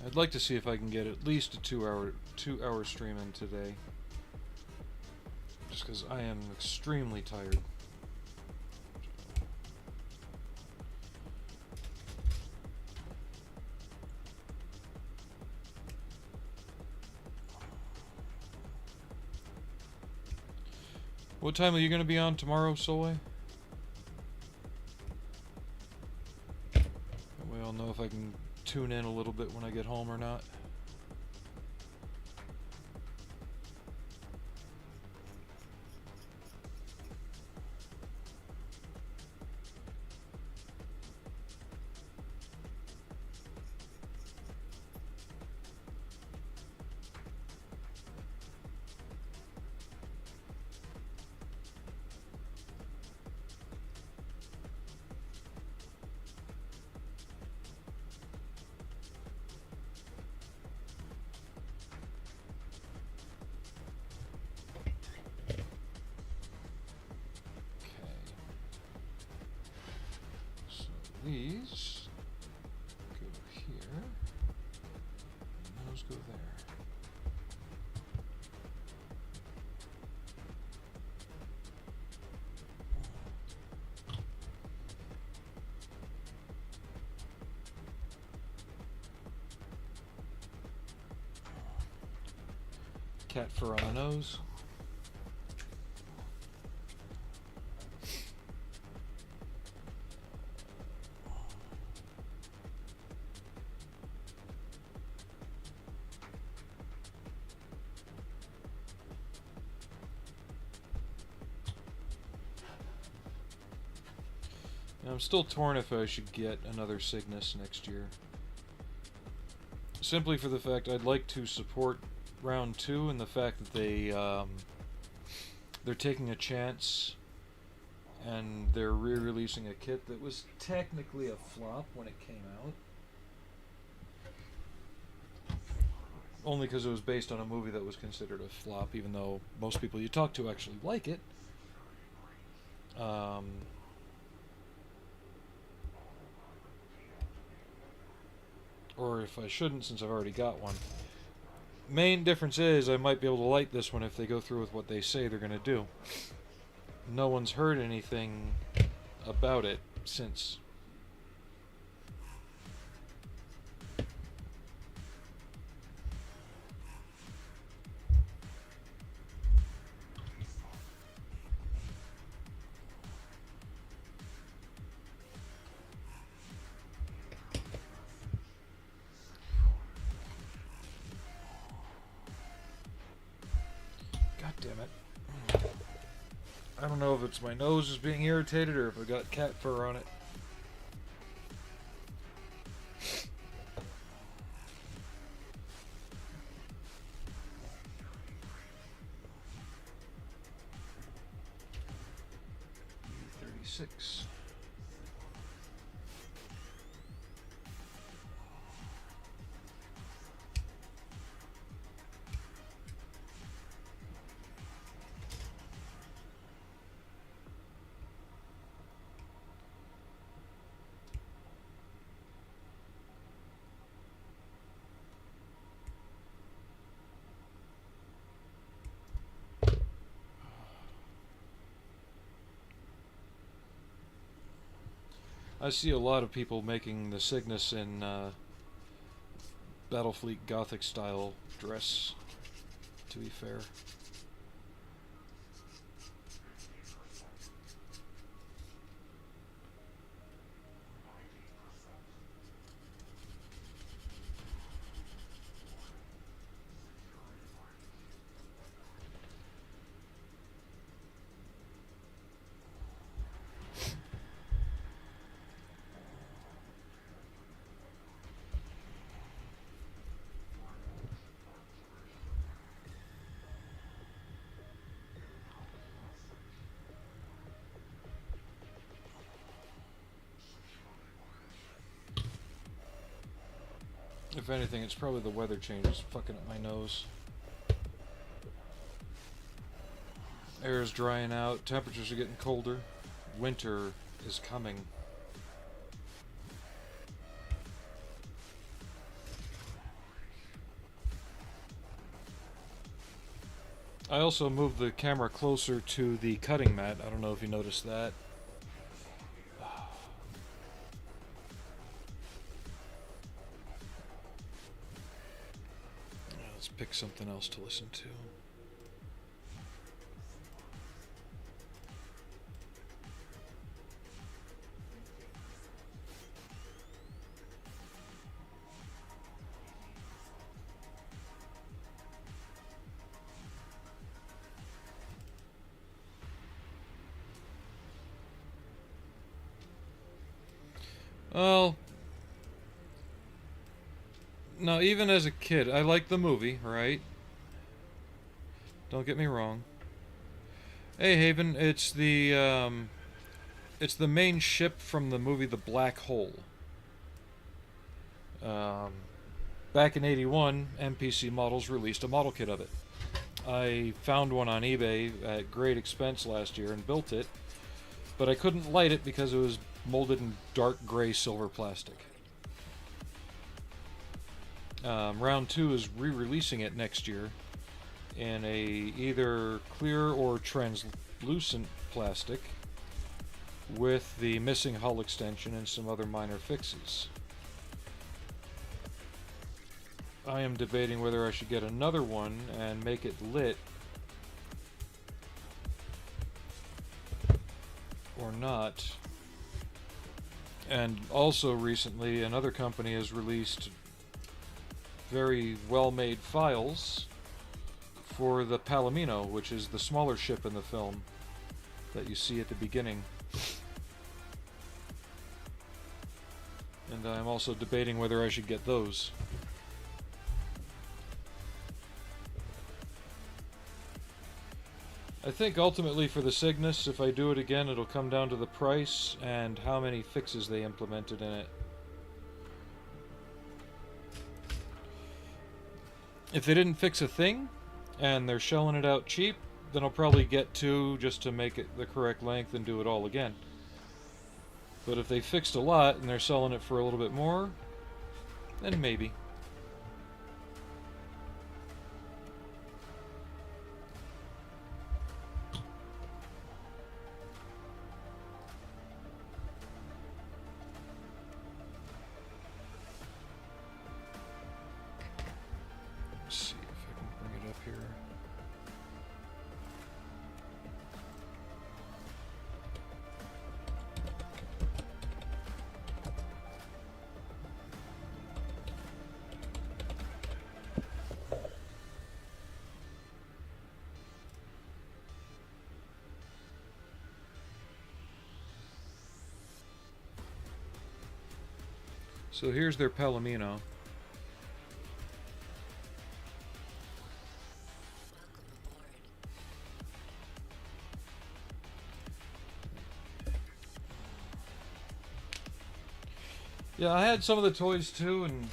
I'd like to see if I can get at least a 2-hour stream in today. Just because I am extremely tired. What time are you going to be on tomorrow, Soleil? We all know if I can tune in a little bit when I get home or not. These go here, and those go there. Cat fur on the nose. I'm still torn if I should get another Cygnus next year. Simply for the fact I'd like to support round 2 and the fact that they're taking a chance and they're re-releasing a kit that was technically a flop when it came out. Only because it was based on a movie that was considered a flop, even though most people you talk to actually like it. Or if I shouldn't, since I've already got one. Main difference is I might be able to light this one if they go through with what they say they're going to do. No one's heard anything about it since. Damn it. I don't know if it's my nose is being irritated or if I got cat fur on it. $36. I see a lot of people making the Cygnus in Battlefleet Gothic style dress to be fair. If anything, it's probably the weather changes fucking up my nose. Air is drying out, temperatures are getting colder. Winter is coming. I also moved the camera closer to the cutting mat. I don't know if you noticed that. Let's pick something else to listen to. Well, no, even as a kid, I liked the movie, right? Don't get me wrong. Hey, Haven, it's the main ship from the movie The Black Hole. Back in '81, MPC Models released a model kit of it. I found one on eBay at great expense last year and built it, but I couldn't light it because it was molded in dark gray silver plastic. Round 2 is re-releasing it next year in a either clear or translucent plastic with the missing hull extension and some other minor fixes. I am debating whether I should get another one and make it lit or not. And also recently another company has released very well-made files for the Palomino, which is the smaller ship in the film that you see at the beginning. And I'm also debating whether I should get those. I think ultimately for the Cygnus, if I do it again, it'll come down to the price and how many fixes they implemented in it. If they didn't fix a thing, and they're shelling it out cheap, then I'll probably get two just to make it the correct length and do it all again. But if they fixed a lot and they're selling it for a little bit more, then maybe. So here's their Palomino. Yeah, I had some of the toys too, and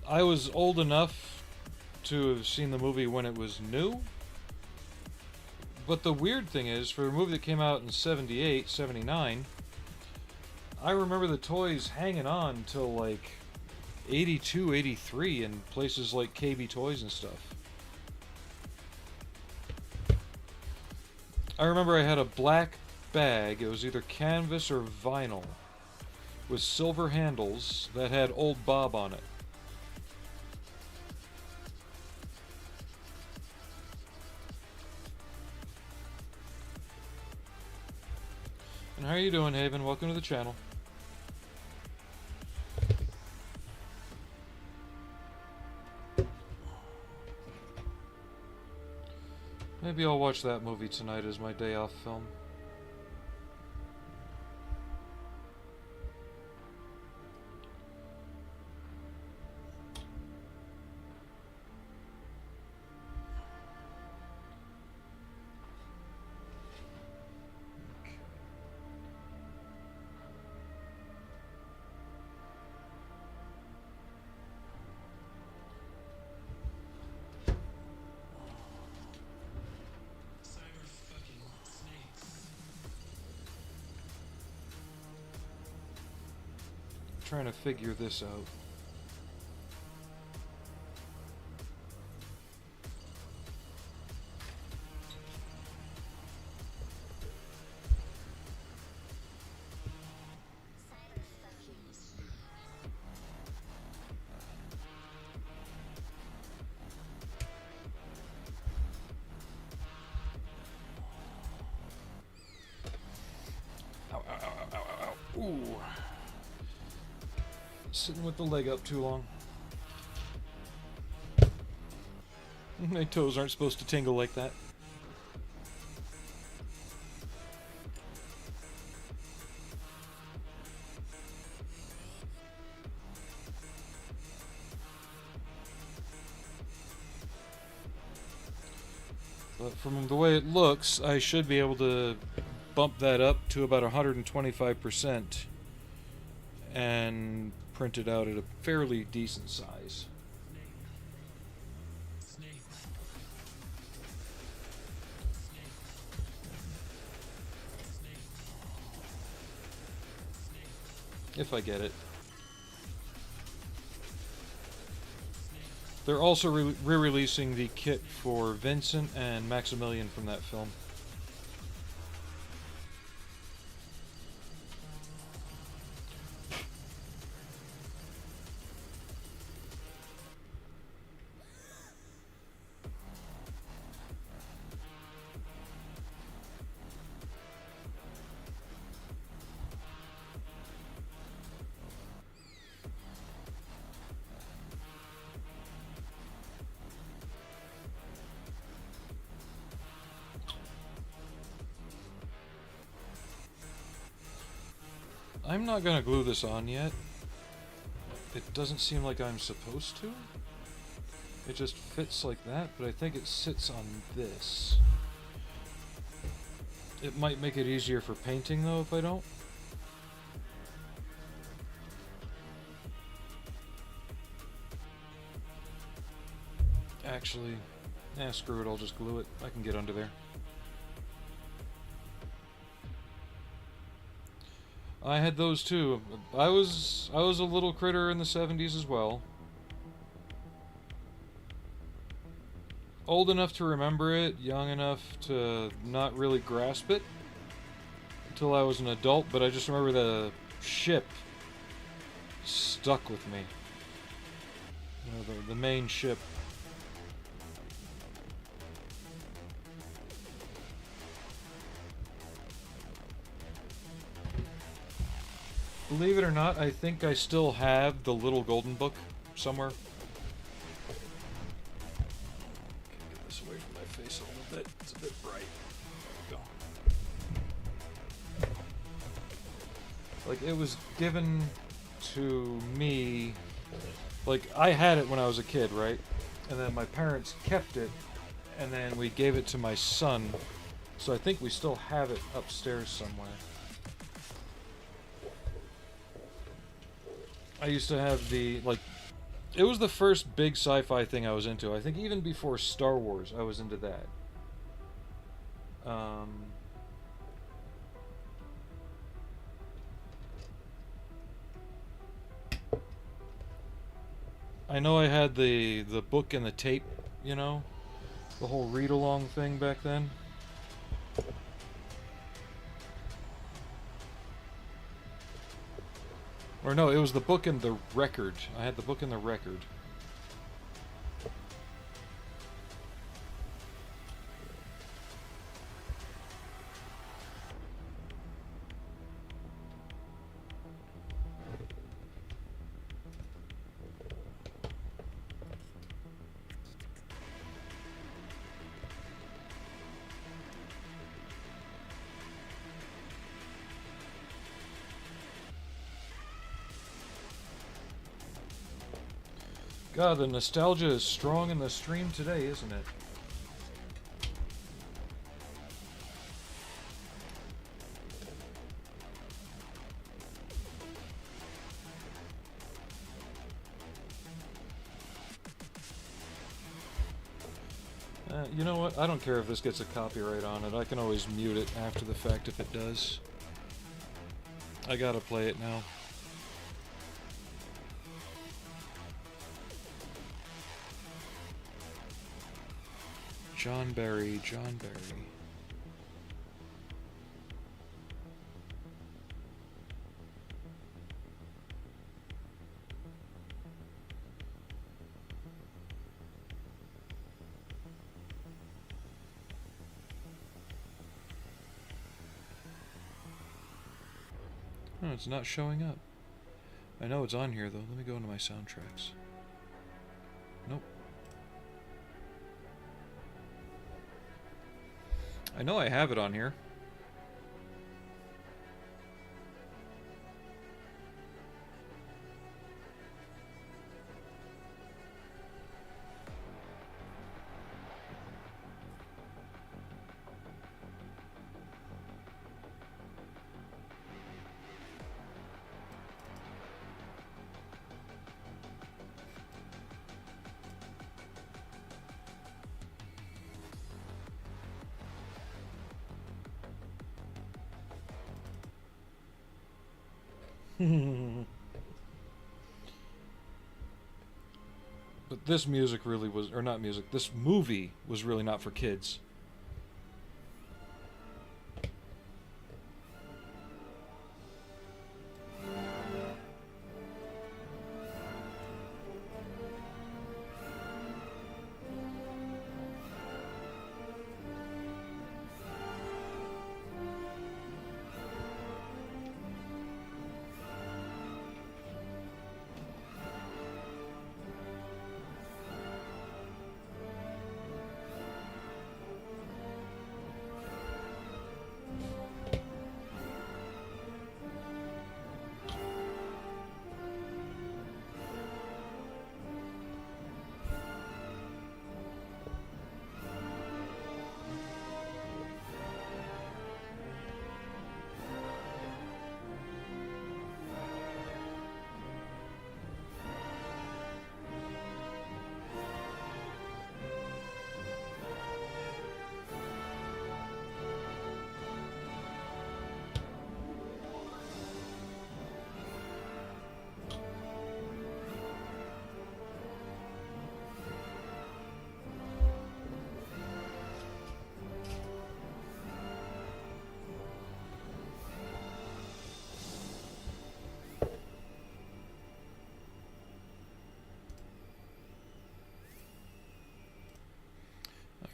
I was old enough to have seen the movie when it was new. But the weird thing is, for a movie that came out in 78, 79, I remember the toys hanging on till like 82, 83 in places like KB Toys and stuff. I remember I had a black bag, it was either canvas or vinyl, with silver handles that had Old Bob on it. And how are you doing, Haven? Welcome to the channel. Maybe I'll watch that movie tonight as my day off film. Trying to figure this out. Ow, ow, ow, ow, ow, ow. Ooh. Sitting with the leg up too long. My toes aren't supposed to tingle like that. But from the way it looks, I should be able to bump that up to about 125% and print it out at a fairly decent size. If I get it. They're also re-releasing the kit for Vincent and Maximilian from that film. I'm not gonna glue this on yet. It doesn't seem like I'm supposed to. It just fits like that, but I think it sits on this. It might make it easier for painting though if I don't. Actually, screw it, I'll just glue it. I can get under there. I had those too. I was a little critter in the 70s as well. Old enough to remember it, young enough to not really grasp it until I was an adult, but I just remember the ship stuck with me. You know, the main ship. Believe it or not, I think I still have the little golden book somewhere. Get this away from my face a little bit. It's a bit bright. There we go. Like, it was given to me... Like, I had it when I was a kid, right? And then my parents kept it, and then we gave it to my son. So I think we still have it upstairs somewhere. I used to have the, like, it was the first big sci-fi thing I was into. I think even before Star Wars, I was into that. I know I had the book and the tape, you know? The whole read-along thing back then. Or no, it was the book and the record. I had the book and the record. God, the nostalgia is strong in the stream today, isn't it? You know what? I don't care if this gets a copyright on it. I can always mute it after the fact if it does. I gotta play it now. John Barry, John Barry. Oh, it's not showing up. I know it's on here though. Let me go into my soundtracks. Nope. I know I have it on here. But this music really was, or not music, this movie was really not for kids.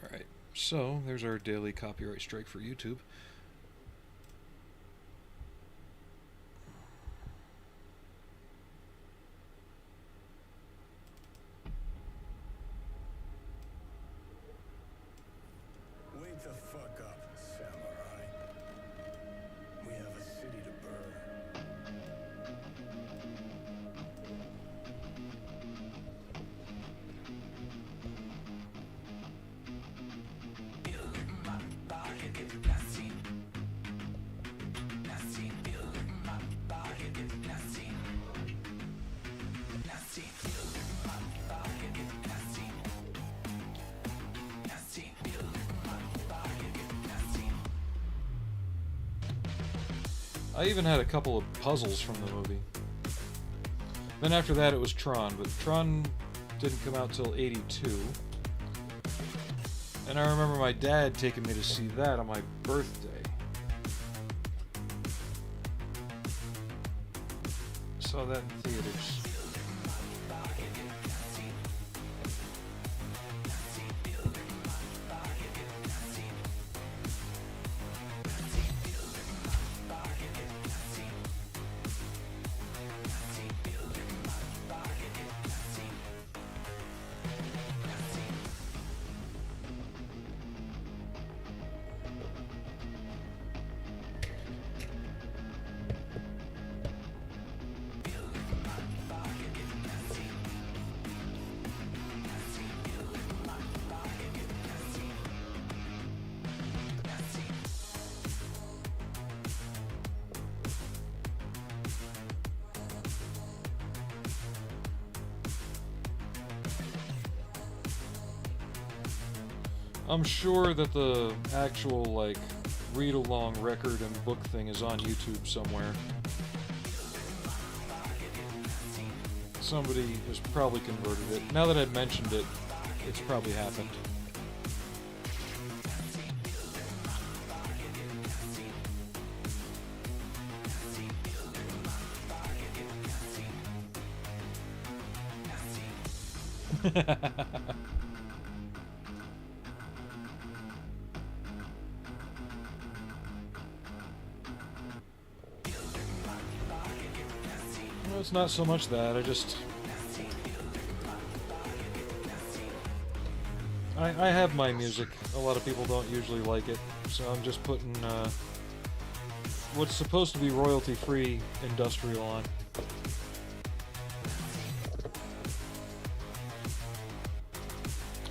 Alright, so there's our daily copyright strike for YouTube. Wake the fuck up, samurai. We have a city to burn. I even had a couple of puzzles from the movie. Then after that it was Tron, but Tron didn't come out till '82. And I remember my dad taking me to see that on my birthday. Saw that in theaters. I'm sure that the actual, like, read-along record and book thing is on YouTube somewhere. Somebody has probably converted it. Now that I've mentioned it, it's probably happened. Well, it's not so much that, I have my music. A lot of people don't usually like it, so I'm just putting what's supposed to be royalty-free industrial on.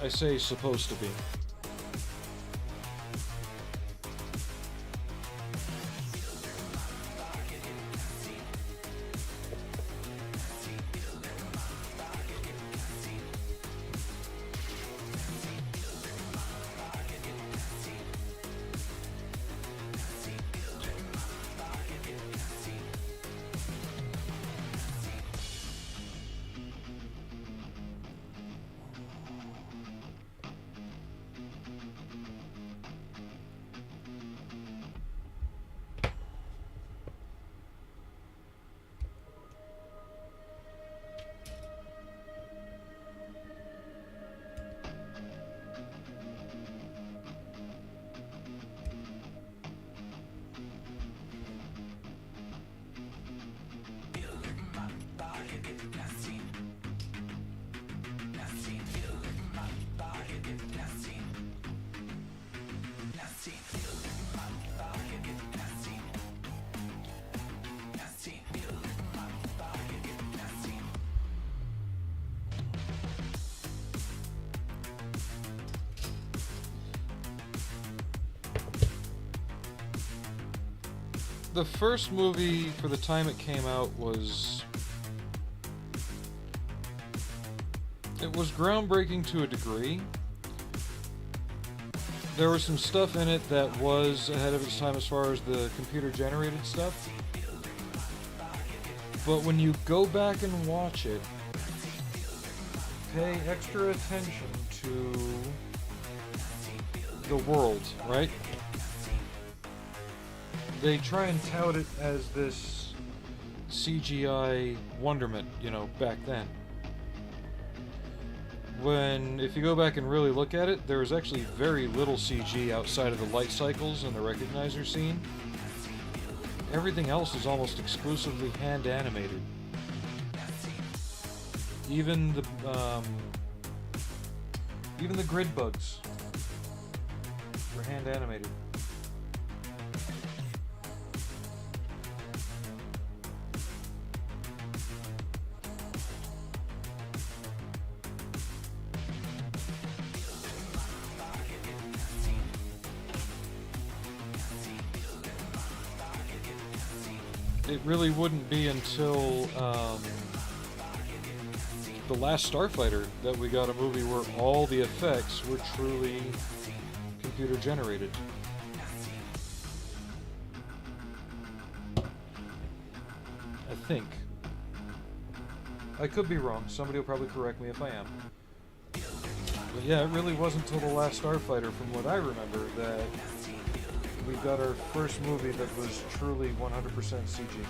I say supposed to be. The first movie, for the time it came out, was groundbreaking to a degree. There was some stuff in it that was ahead of its time as far as the computer-generated stuff. But when you go back and watch it, pay extra attention to the world, right? They try and tout it as this CGI wonderment, back then. When, if you go back and really look at it, there was actually very little CG outside of the light cycles and the recognizer scene. Everything else is almost exclusively hand animated. Even the grid bugs were hand animated. It really wouldn't be until The Last Starfighter that we got a movie where all the effects were truly computer generated. I think. I could be wrong. Somebody will probably correct me if I am. But yeah, it really wasn't until The Last Starfighter, from what I remember, that we got our first movie that was truly 100% CG.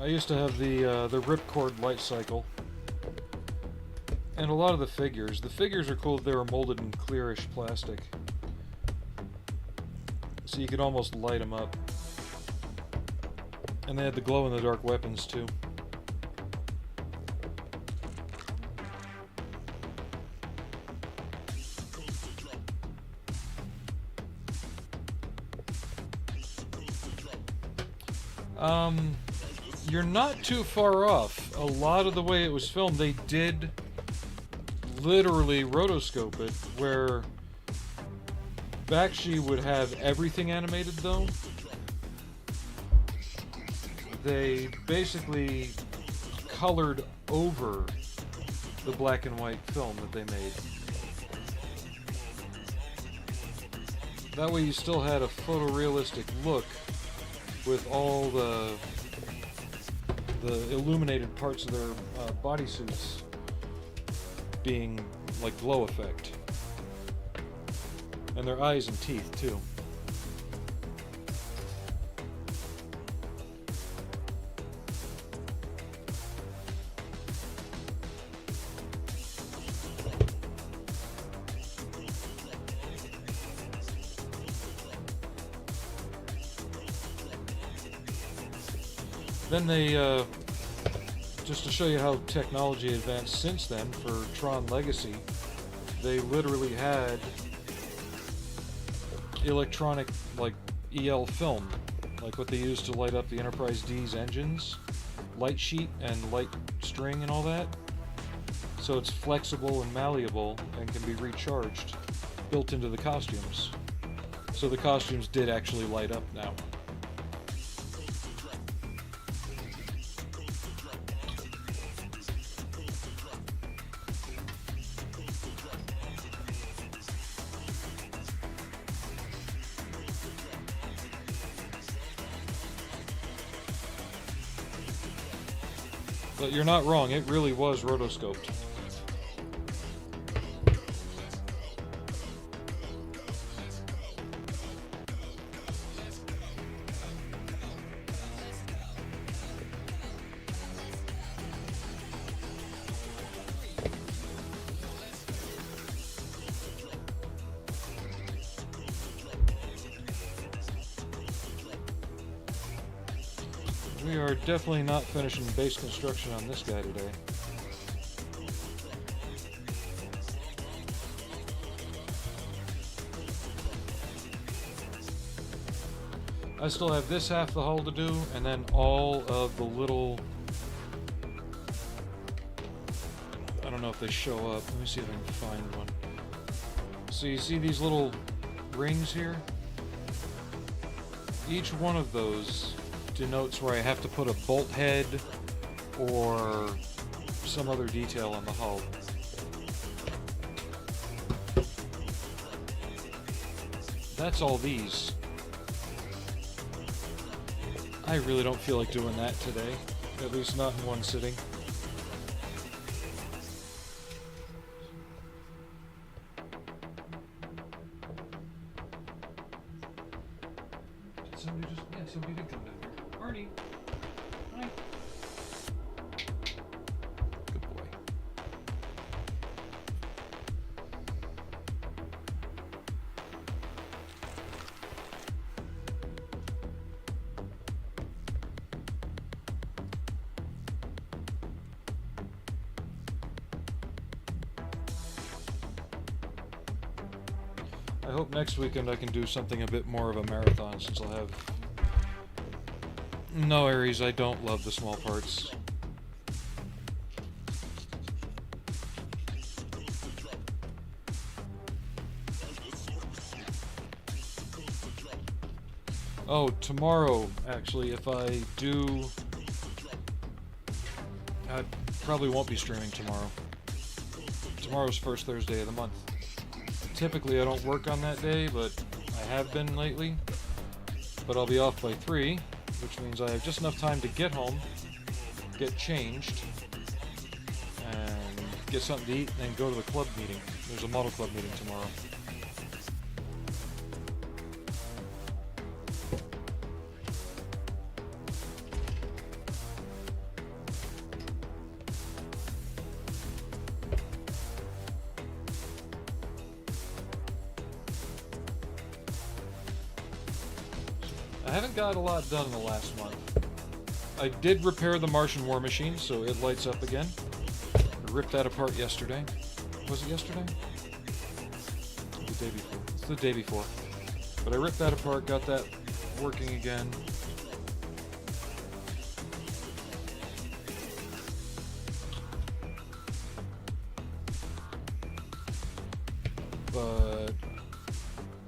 I used to have the ripcord light cycle, and a lot of the figures. The figures are cool. They were molded in clearish plastic, so you could almost light them up. And they had the glow-in-the-dark weapons too. You're not too far off. A lot of the way it was filmed, they did literally rotoscope it, where Bakshi would have everything animated though. They basically colored over the black and white film that they made. That way you still had a photorealistic look with all the illuminated parts of their bodysuits being like glow effect. And their eyes and teeth too. Then they, just to show you how technology advanced since then, for Tron Legacy, they literally had electronic, like, EL film, like what they used to light up the Enterprise D's engines, light sheet and light string and all that. So it's flexible and malleable and can be recharged, built into the costumes. So the costumes did actually light up now. But you're not wrong, it really was rotoscoped. We are definitely not finishing base construction on this guy today. I still have this half the hull to do, and then all of the little... I don't know if they show up. Let me see if I can find one. So you see these little rings here? Each one of those denotes where I have to put a bolt head or some other detail on the hull. That's all these. I really don't feel like doing that today, at least not in one sitting. Somebody did come down here. Arnie! Hi! Good boy. I hope next weekend I can do something a bit more of a marathon, since I'll have... No, Aries, I don't love the small parts. Oh, tomorrow, actually, if I do... I probably won't be streaming tomorrow. Tomorrow's first Thursday of the month. Typically, I don't work on that day, but I have been lately. But I'll be off by 3. Which means I have just enough time to get home, get changed, and get something to eat, and then go to the club meeting. There's a model club meeting tomorrow. I haven't got a lot done in the last month. I did repair the Martian war machine, so it lights up again. I ripped that apart yesterday. Was it yesterday? The day before. It's the day before. But I ripped that apart, got that working again. But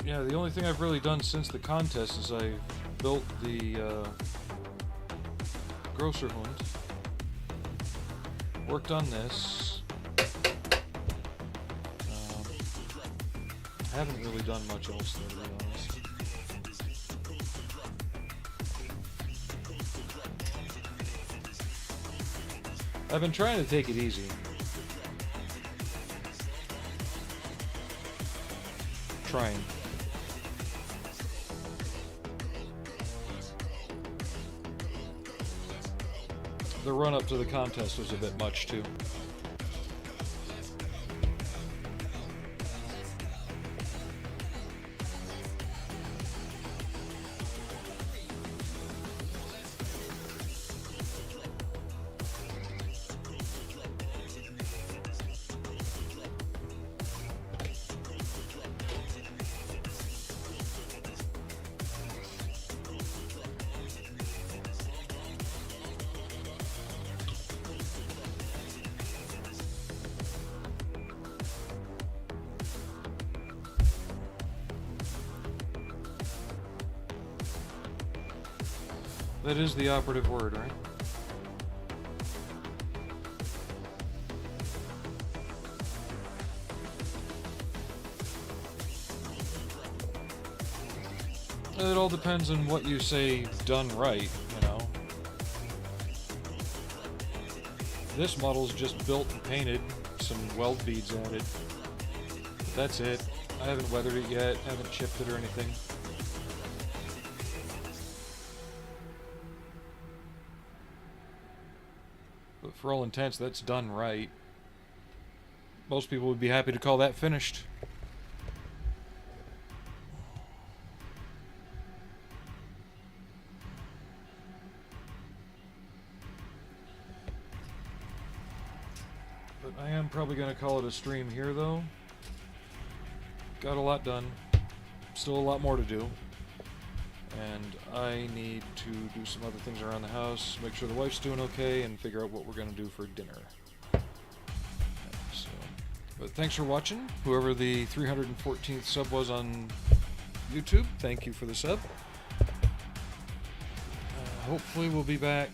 yeah, the only thing I've really done since the contest is I built the grocer hund. Worked on this. I haven't really done much else there, to be honest. I've been trying to take it easy. Trying. The run up to the contest was a bit much too. That is the operative word, right? It all depends on what you say done right, you know. This model's just built and painted, some weld beads added. But that's it. I haven't weathered it yet, haven't chipped it or anything. But for all intents, that's done right. Most people would be happy to call that finished. But I am probably going to call it a stream here, though. Got a lot done. Still a lot more to do. And I need to do some other things around the house, make sure the wife's doing okay, and figure out what we're going to do for dinner. So, but thanks for watching. Whoever the 314th sub was on YouTube, thank you for the sub. Hopefully we'll be back.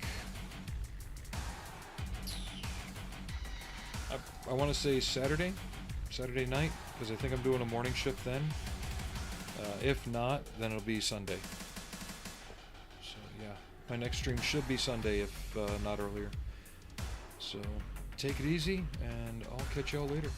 I want to say Saturday night, because I think I'm doing a morning shift then. If not, then it'll be Sunday. So yeah, my next stream should be Sunday, if not earlier. So take it easy, and I'll catch y'all later.